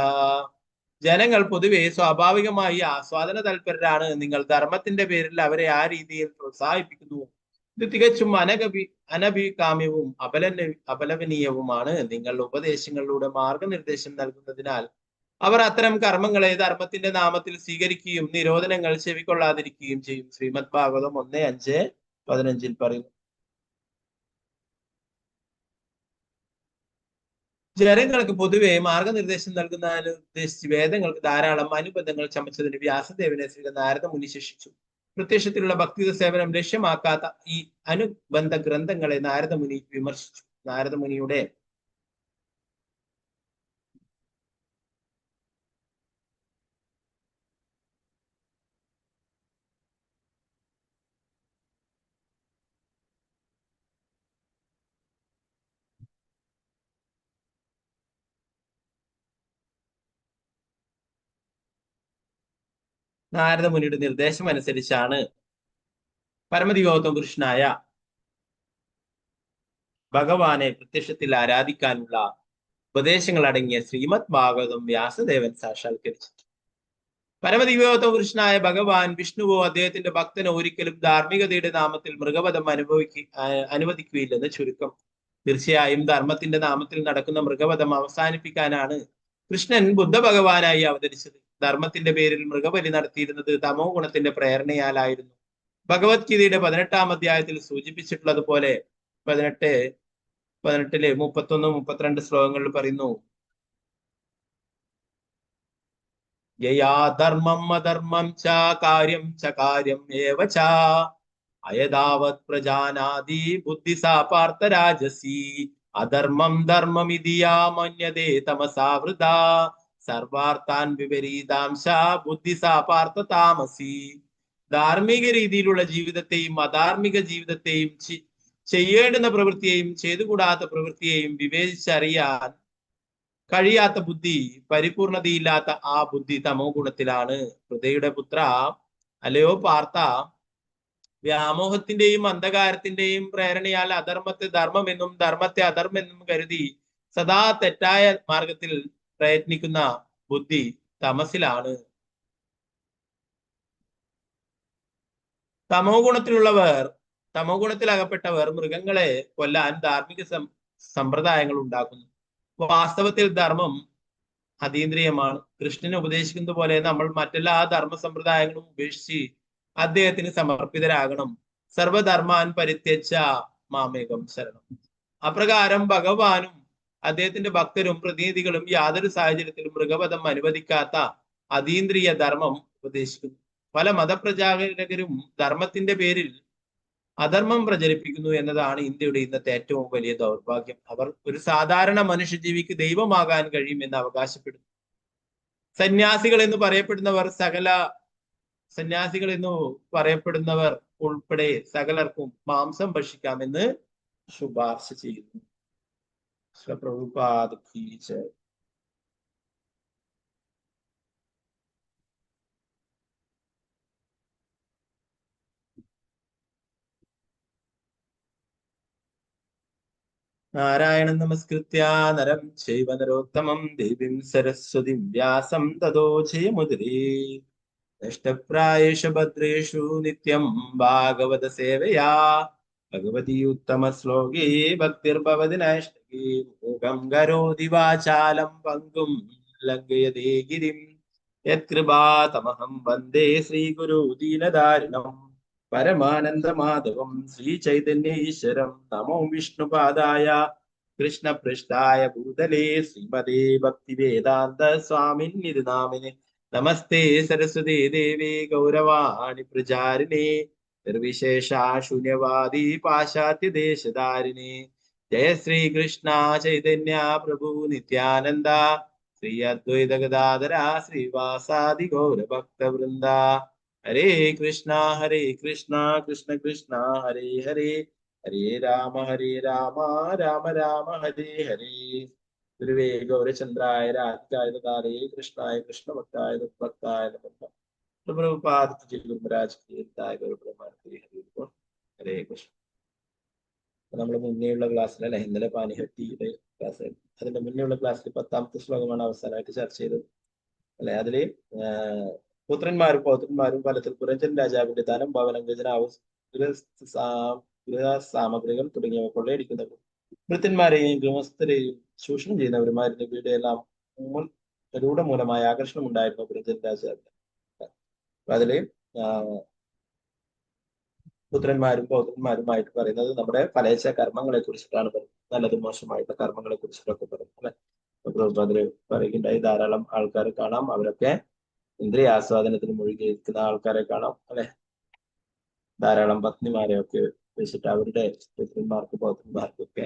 ജനങ്ങൾ പൊതുവെ സ്വാഭാവികമായി ആസ്വാദന തൽപരരാണ്. നിങ്ങൾ ധർമ്മത്തിന്റെ പേരിൽ അവരെ ആ രീതിയിൽ പ്രോത്സാഹിപ്പിക്കുന്നു. ഇത് തികച്ചും അനഭികാമ്യവും അപലപനീയവുമാണ്. നിങ്ങളുടെ ഉപദേശങ്ങളിലൂടെ മാർഗനിർദ്ദേശം നൽകുന്നതിനാൽ അവർ അത്തരം കർമ്മങ്ങളെ ധർമ്മത്തിന്റെ നാമത്തിൽ സ്വീകരിക്കുകയും നിരോധനങ്ങൾ ചെവിക്കൊള്ളാതിരിക്കുകയും ചെയ്യും. ശ്രീമദ് ഭാഗവതം 1:5-15 പറയുന്നു. ജനങ്ങൾക്ക് പൊതുവെ മാർഗനിർദ്ദേശം നൽകുന്നതിന് ഉദ്ദേശിച്ച് വേദങ്ങൾക്ക് ധാരാളം അനുബന്ധങ്ങൾ ചമച്ചതിന് വ്യാസദേവനെ ശ്രീ നാരദ മുനി ശിക്ഷിച്ചു. പ്രത്യക്ഷത്തിലുള്ള ഭക്തിയുടെ സേവനം ലക്ഷ്യമാക്കാത്ത ഈ അനുബന്ധ ഗ്രന്ഥങ്ങളെ നാരദ മുനി വിമർശിച്ചു. നാരദ മുനിയുടെ നാരദമുനിയുടെ നിർദ്ദേശം അനുസരിച്ചാണ് പരമദിവോത്തമ പുരുഷനായ ഭഗവാനെ പ്രത്യക്ഷത്തിൽ ആരാധിക്കാനുള്ള ഉപദേശങ്ങൾ അടങ്ങിയ ശ്രീമദ് ഭാഗവതം വ്യാസദേവൻ സാക്ഷാത്കരിച്ചു. പരമദിവോത്തമ പുരുഷനായ ഭഗവാൻ വിഷ്ണുവോ അദ്ദേഹത്തിന്റെ ഭക്തനോ ഒരിക്കലും ധാർമ്മികതയുടെ നാമത്തിൽ മൃഗവധം അനുവദിക്കുകയില്ലെന്ന് ചുരുക്കം. തീർച്ചയായും ധർമ്മത്തിന്റെ നാമത്തിൽ നടക്കുന്ന മൃഗവധം അവസാനിപ്പിക്കാനാണ് കൃഷ്ണൻ ബുദ്ധ ഭഗവാനായി അവതരിച്ചത്. ധർമ്മത്തിന്റെ പേരിൽ മൃഗബലി നടത്തിയിരുന്നത് തമോ ഗുണത്തിന്റെ പ്രേരണയാലായിരുന്നു. ഭഗവത്ഗീതയുടെ 18-ാം അധ്യായത്തിൽ സൂചിപ്പിച്ചിട്ടുള്ളതുപോലെ 18-ലെ 31-32 ശ്ലോകങ്ങളിൽ പറയുന്നു, യയാ ധർമ്മം അധർമ്മം ച കാര്യം ച കാര്യം ഏവ ച അയദാവത് പ്രജാനാദി ബുദ്ധി സാ പാർത്ഥ രാജസി അധർമ്മം ധർമ്മമിതിയാ മന്യതേ തമസാ വൃഥാ സർവാർത്ഥാൻ വിപരീതാംശ ബുദ്ധി സാ പാർത്ഥ താമസി. ധാർമ്മിക രീതിയിലുള്ള ജീവിതത്തെയും അധാർമിക ജീവിതത്തെയും ചെയ്യേണ്ടുന്ന പ്രവൃത്തിയെയും ചെയ്തുകൂടാത്ത പ്രവൃത്തിയെയും വിവേചിച്ചറിയാൻ കഴിയാത്ത ബുദ്ധി, പരിപൂർണതയില്ലാത്ത ആ ബുദ്ധി തമോ ഗുണത്തിലാണ്. ഹൃദയുടെ പുത്ര, അല്ലയോ പാർത്ഥ, വ്യാമോഹത്തിന്റെയും അന്ധകാരത്തിന്റെയും പ്രേരണയാൽ അധർമ്മത്തെ ധർമ്മമെന്നും ധർമ്മത്തെ അധർമ്മെന്നും കരുതി സദാ തെറ്റായ മാർഗത്തിൽ പ്രയത്നിക്കുന്ന ബുദ്ധി തമസിലാണ്. തമോ ഗുണത്തിൽ അകപ്പെട്ടവർ മൃഗങ്ങളെ കൊല്ലാൻ ധാർമ്മിക സമ്പ്രദായങ്ങൾ ഉണ്ടാക്കുന്നു. വാസ്തവത്തിൽ ധർമ്മം അതീന്ദ്രിയമാണ്. കൃഷ്ണൻ ഉപദേശിക്കുന്നത് പോലെ നമ്മൾ മറ്റെല്ലാ ധർമ്മ സമ്പ്രദായങ്ങളും ഉപേക്ഷിച്ച് അദ്ദേഹത്തിന് സമർപ്പിതരാകണം. സർവധർമാൻ പരിത്യജ മാമേകം ശരണം. അപ്രകാരം ഭഗവാനും അദ്ദേഹത്തിന്റെ ഭക്തരും പ്രതിനിധികളും യാതൊരു സാഹചര്യത്തിലും മൃഗവധം അനുവദിക്കാത്ത അതീന്ദ്രിയ ധർമ്മം ഉപദേശിക്കുന്നു. പല മതപ്രചാരകരും ധർമ്മത്തിന്റെ പേരിൽ അധർമ്മം പ്രചരിപ്പിക്കുന്നു എന്നതാണ് ഇന്ത്യയുടെ ഇന്നത്തെ ഏറ്റവും വലിയ ദൗർഭാഗ്യം. അവർ ഒരു സാധാരണ മനുഷ്യജീവിക്ക് ദൈവമാകാൻ കഴിയുമെന്ന് അവകാശപ്പെടുന്നു. സന്യാസികൾ എന്ന് പറയപ്പെടുന്നവർ സന്യാസികൾ എന്ന് പറയപ്പെടുന്നവർ ഉൾപ്പെടെ സകലർക്കും മാംസം ഭക്ഷിക്കാമെന്ന് ശുപാർശ ചെയ്യുന്നു. പ്രഭുപാദ് കീ ജയ്. നാരായണം നമസ്കൃത്യ നരം ചൈവ നരോത്തമം ദേവീം സരസ്വതിം വ്യാസം തതോ ജയമുദിരേ. നഷ്ടപ്രായേഷു ഭദ്രേഷു നിത്യം ഭാഗവത സേവയാ ഭഗവതി ഉത്തമ ശ്ലോകേ ഭക്തിർഭവതി നൈഷ്ടകേ. മൂകം കരോതി വാചാലം പങ്കും ലംഘയതേ ഗിരിം യത്കൃപാതമഹം വന്ദേ ശ്രീഗുരു ദീനദാരിണം പരമാനന്ദമാധവം ശ്രീചൈതന്യേശ്വരം. നമോ വിഷ്ണുപാദായ കൃഷ്ണപൃഷ്ഠായ ഭൂതലേ ശ്രീമതേ ഭക്തിവേദാന്ത സ്വാമിന്നിധി നാമിനെ. നമസ്തേ സരസ്വതീ ദേവി ഗൗരവാണി പ്രചാരിണേ നിർവിശേഷാശൂന്യവാദി പാശ്ചാത്യ ദേശധാരിണി. ജയ ശ്രീകൃഷ്ണ ചൈതന്യ പ്രഭു നിത്യാനന്ദ ശ്രീ അദ്വൈത ഗദാധര ശ്രീവാസാദി ഗൗരഭക്തവൃന്ദ. ഹരേ കൃഷ്ണ കൃഷ്ണ കൃഷ്ണ ഹരേ ഹരേ, ഹരേ രാമ രാമ രാമ ഹരേ ഹരേ. ഗുരുവേ ഗൗരചന്ദ്രായ രാധികായ ദാരേ കൃഷ്ണായ കൃഷ്ണഭക്തായ ഭക്തായ നമഃ. പ്രഭുപാദ ഗുരുരാജ് ഹരേ കൃഷ്ണ. നമ്മൾ മുന്നേയുള്ള ക്ലാസ്സിലല്ലേ, ഇന്നലെ പാനിഹട്ടിയുടെ ക്ലാസ്, അതിന്റെ മുന്നേയുള്ള ക്ലാസ്സിൽ 10ാമത്തെ ശ്ലോകമാണ് അവസാനമായിട്ട് ചർച്ച ചെയ്തത് അല്ലെ. അതില് പുത്രന്മാരും പൗത്രന്മാരും ഫലത്തിൽ പുരഞ്ജൻ രാജാവിന്റെ ധനം, ഭവനം, ഖജനാവ്, സാമഗ്രികൾ തുടങ്ങിയവ കൊള്ളയടിക്കുന്നത് വൃത്തന്മാരെയും ഗൃഹസ്ഥരെയും ചൂഷണം ചെയ്യുന്നവരുമായിരുന്നു. ഇവയുടെ എല്ലാം രൂഢമൂലമായ ആകർഷണം ഉണ്ടായിരുന്നു പുരഞ്ജൻ രാജാവിന്. അതില് പുത്രന്മാരും പൗത്രന്മാരുമായിട്ട് പറയുന്നത് നമ്മുടെ ഫലേച്ഛ കർമ്മങ്ങളെ കുറിച്ചിട്ടാണ് പറയുന്നത്. നല്ലതും മോശമായിട്ടുള്ള കർമ്മങ്ങളെ കുറിച്ചിട്ടൊക്കെ പറയും അല്ലെ. അതില് പറയുകയുണ്ടായി, ധാരാളം ആൾക്കാരെ കാണാം, അവരൊക്കെ ഇന്ദ്രിയ ആസ്വാദനത്തിന് മുഴുകിയിരിക്കുന്ന ആൾക്കാരെ കാണാം അല്ലെ. ധാരാളം പത്നിമാരെയൊക്കെ വെച്ചിട്ട് അവരുടെ പുത്രന്മാർക്കും പൗത്രന്മാർക്കൊക്കെ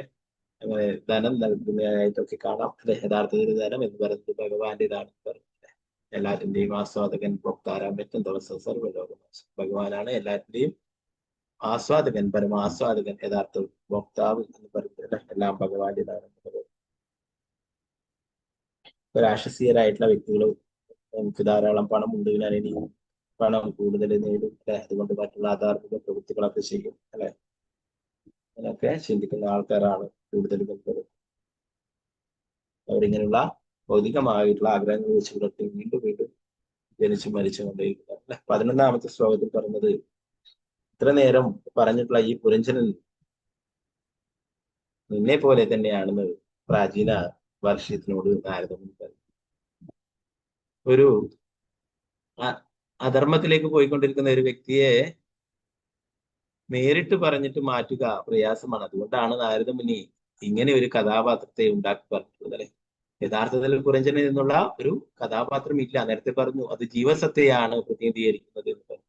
അങ്ങനെ ധനം നൽകുന്നതായിട്ടൊക്കെ കാണാം അല്ലെ. യഥാർത്ഥത്തിൽ ധനം എന്ന് പറയുന്നത് ഭഗവാന്റെ ഇതാണ് പറയുന്നത്. എല്ലാറ്റിന്റെയും ആസ്വാദകൻ ഭോക്താരാൻ പറ്റും ദിവസം സർവ്വലോകനാശം. ഭഗവാനാണ് എല്ലാറ്റിന്റെയും ആസ്വാദകൻ, പരമാസ്വാദകൻ, യഥാർത്ഥ ഭോക്താവ് എന്ന് പറയുന്നത് അല്ലെ. എല്ലാം ഭഗവാന്റേതാണ്. രാക്ഷസീയരായിട്ടുള്ള വ്യക്തികൾ നമുക്ക് ധാരാളം പണം ഉണ്ടെങ്കിൽ അതിന് പണം കൂടുതൽ നേടും അല്ലെ. അതുകൊണ്ട് മറ്റുള്ള ആധാർമിക പ്രവൃത്തികളൊക്കെ ചെയ്യും അല്ലെ. അങ്ങനെയൊക്കെ ചിന്തിക്കുന്ന ആൾക്കാരാണ് കൂടുതൽ ബന്ധം. അവരിങ്ങനെയുള്ള ഭൗതികമായിട്ടുള്ള ആഗ്രഹങ്ങൾ വെച്ച് പുലർത്തി വീണ്ടും ജനിച്ചു മരിച്ചുകൊണ്ടേയിരിക്കുക അല്ലെ. 11ാമത്തെ ശ്ലോകത്തിൽ പറഞ്ഞത്, ഇത്ര നേരം പറഞ്ഞിട്ടുള്ള ഈ പുരഞ്ജനൻ നിന്നെ പോലെ തന്നെയാണെന്ന് പ്രാചീന വർഷത്തിനോട് നാരദമുനി പറഞ്ഞു. ഒരു അധർമ്മത്തിലേക്ക് പോയിക്കൊണ്ടിരിക്കുന്ന ഒരു വ്യക്തിയെ നേരിട്ട് പറഞ്ഞിട്ട് മാറ്റുക പ്രയാസമാണ്. അതുകൊണ്ടാണ് നാരദമുനി ഇങ്ങനെ ഒരു കഥാപാത്രത്തെ ഉണ്ടാക്കി പറഞ്ഞിട്ടുള്ളത് അല്ലെ. യഥാർത്ഥത്തിൽ പുരഞ്ജനൻ എന്നുള്ള ഒരു കഥാപാത്രം ഇല്ല. നേരത്തെ പറഞ്ഞു അത് ജീവസത്തെയാണ് പ്രതിനിധീകരിക്കുന്നത് എന്ന് പറഞ്ഞു.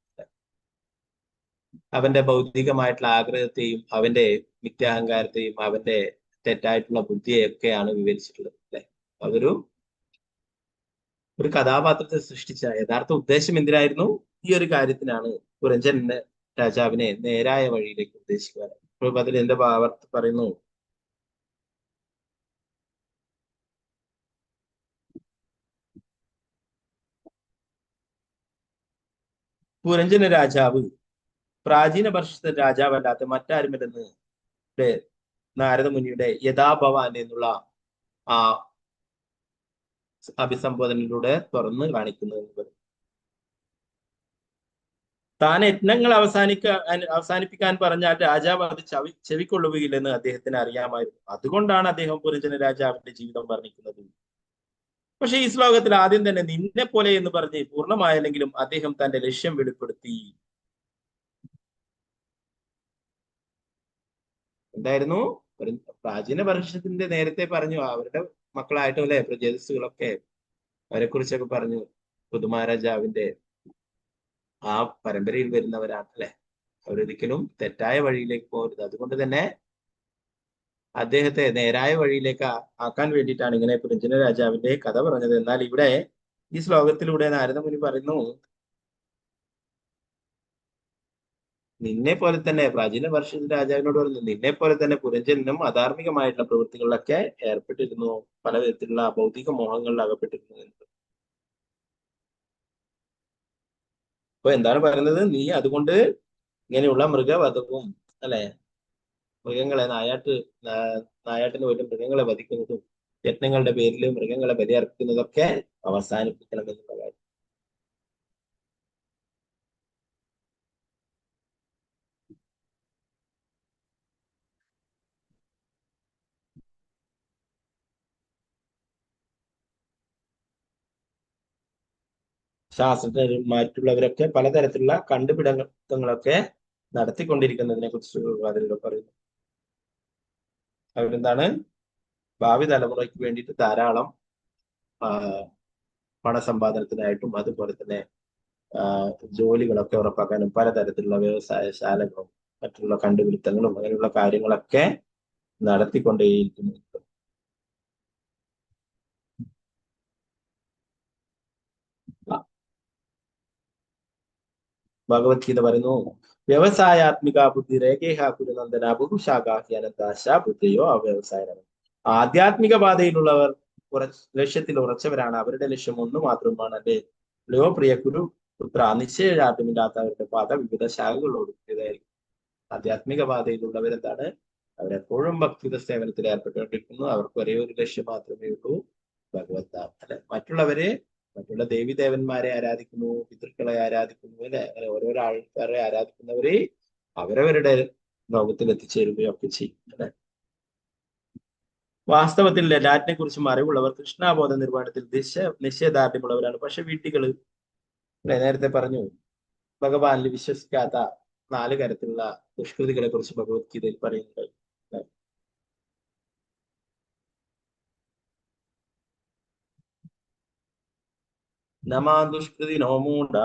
അവന്റെ ഭൗതികമായിട്ടുള്ള ആഗ്രഹത്തെയും അവന്റെ മിഥ്യാഹങ്കാരത്തെയും അവന്റെ തെറ്റായിട്ടുള്ള ബുദ്ധിയെയൊക്കെയാണ് വിവരിച്ചിട്ടുള്ളത് അല്ലെ. ഒരു കഥാപാത്രത്തെ സൃഷ്ടിച്ച യഥാർത്ഥ ഉദ്ദേശം എന്തിനായിരുന്നു? ഈ ഒരു കാര്യത്തിനാണ് പുരഞ്ജൻ രാജാവിനെ നേരായ വഴിയിലേക്ക് ഉദ്ദേശിക്കുക. അതിൽ എന്റെ ഭാവത്ത് പറയുന്നു, പുരഞ്ജന രാജാവ് പ്രാചീന വർഷത്തെ രാജാവല്ലാത്ത മറ്റാരുമില്ലെന്ന് നാരദമുനിയുടെ യഥാഭവാൻ എന്നുള്ള ആ അഭിസംബോധനയിലൂടെ തുറന്ന് താൻ യജ്ഞങ്ങൾ അവസാനിപ്പിക്കാൻ പറഞ്ഞാൽ രാജാവ് അത് ചെവിക്കൊള്ളുകയില്ലെന്ന് അദ്ദേഹത്തിന് അറിയാമായിരുന്നു. അതുകൊണ്ടാണ് അദ്ദേഹം പുരഞ്ജന രാജാവിന്റെ ജീവിതം വർണ്ണിക്കുന്നത്. പക്ഷെ ഈ ശ്ലോകത്തിൽ ആദ്യം തന്നെ നിന്നെ പോലെ എന്ന് പറഞ്ഞ് പൂർണ്ണമായല്ലെങ്കിലും അദ്ദേഹം തന്റെ ലക്ഷ്യം വെളിപ്പെടുത്തി. എന്തായിരുന്നു? പ്രാചീന വർഷത്തിന്റെ നേരത്തെ പറഞ്ഞു അവരുടെ മക്കളായിട്ടും അല്ലെ പ്രജേതസ്സുകളൊക്കെ, അവരെ കുറിച്ചൊക്കെ പറഞ്ഞു. പുതുമഹാരാജാവിന്റെ ആ പരമ്പരയിൽ വരുന്നവരാണ് അല്ലെ. അവരൊരിക്കലും തെറ്റായ വഴിയിലേക്ക് പോകരുത്. അതുകൊണ്ട് തന്നെ അദ്ദേഹത്തെ നേരായ വഴിയിലേക്ക് ആക്കാൻ വേണ്ടിയിട്ടാണ് ഇങ്ങനെ പുരഞ്ജന രാജാവിന്റെ കഥ പറഞ്ഞത്. എന്നാൽ ഇവിടെ ഈ ശ്ലോകത്തിലൂടെ നാരദമുനി പറയുന്നു, നിന്നെ പോലെ തന്നെ പ്രാചീന വർഷത്തിൽ രാജാവിനോട് പറഞ്ഞു, നിന്നെ പോലെ തന്നെ പുരഞ്ജനും അധാർമികമായിട്ടുള്ള പ്രവൃത്തികളിലൊക്കെ ഏർപ്പെട്ടിരുന്നു, പല വിധത്തിലുള്ള ഭൗതിക മോഹങ്ങളിൽ അകപ്പെട്ടിരുന്നു എന്ന്. അപ്പൊ എന്താണ് പറയുന്നത്? നീ അതുകൊണ്ട് ഇങ്ങനെയുള്ള മൃഗവധവും അല്ലെ, മൃഗങ്ങളെ നായാട്ടിന് പോയിട്ട് മൃഗങ്ങളെ വധിക്കുന്നതും യത്നങ്ങളുടെ പേരിൽ മൃഗങ്ങളെ ബലിയർപ്പിക്കുന്നതൊക്കെ അവസാനിപ്പിക്കണമെന്നുള്ള കാര്യം. ശാസ്ത്രജ്ഞരും മറ്റുള്ളവരൊക്കെ പലതരത്തിലുള്ള കണ്ടുപിടുത്തങ്ങളൊക്കെ നടത്തിക്കൊണ്ടിരിക്കുന്നതിനെ കുറിച്ച് അതിലൂടെ പറയുന്നു. അവരെന്താണ്, ഭാവി തലമുറയ്ക്ക് വേണ്ടിയിട്ട് ധാരാളം പണസമ്പാദനത്തിനായിട്ടും അതുപോലെ തന്നെ ജോലികളൊക്കെ ഉറപ്പാക്കാനും പലതരത്തിലുള്ള വ്യവസായശാലകളും മറ്റുള്ള കണ്ടുപിടുത്തങ്ങളും അങ്ങനെയുള്ള കാര്യങ്ങളൊക്കെ നടത്തിക്കൊണ്ടേയിരിക്കുന്നു. ഭഗവത്ഗീത പറയുന്നു, വ്യവസായാത്മിക ബുദ്ധി രേഖേഹ കുരുനന്ദന ബഹുശാഖാഹി അനന്താശ ബുദ്ധിയോ അവ്യവസായം. ആധ്യാത്മിക പാതയിലുള്ളവർ ലക്ഷ്യത്തിൽ ഉറച്ചവരാണ്, അവരുടെ ലക്ഷ്യം ഒന്ന് മാത്രമാണ്. അല്ലേ ലയോ പ്രിയ കുരു പുത്ര, നിശ്ചയദാർഢ്യമില്ലാത്തവരുടെ പാത വിവിധ ശാഖകളോട് ഇതായിരിക്കും. ആധ്യാത്മിക പാതയിലുള്ളവരെന്താണ്, അവരെപ്പോഴും ഭക്തിയുടെ സേവനത്തിൽ ഏർപ്പെട്ടുകൊണ്ടിരിക്കുന്നു. അവർക്ക് ഒരേ ഒരു ലക്ഷ്യം മാത്രമേ ഉള്ളൂ, ഭഗവത് ധാം. അല്ലെ മറ്റുള്ള ദേവീദേവന്മാരെ ആരാധിക്കുന്നു, പിതൃക്കളെ ആരാധിക്കുന്നു, അല്ലെ അങ്ങനെ ഓരോരോ ആൾക്കാരെ ആരാധിക്കുന്നവരെ അവരവരുടെ ലോകത്തിൽ എത്തിച്ചേരുകയൊക്കെ ചെയ്യും. അല്ലെ വാസ്തവത്തിൽ എല്ലാറ്റിനെ കുറിച്ചും അറിവുള്ളവർ കൃഷ്ണാബോധ നിർവ്വഹണത്തിൽ നിശ്ചയദാർഢ്യമുള്ളവരാണ്. പക്ഷെ വീട്ടികള് നേരത്തെ പറഞ്ഞു, ഭഗവാനിൽ വിശ്വസിക്കാത്ത 4 തരത്തിലുള്ള ദുഷ്കൃതികളെ കുറിച്ച് ഭഗവത്ഗീതയിൽ പറയുന്നുണ്ട്. നമാ ദുഷ്കൃതിനോ മൂഢ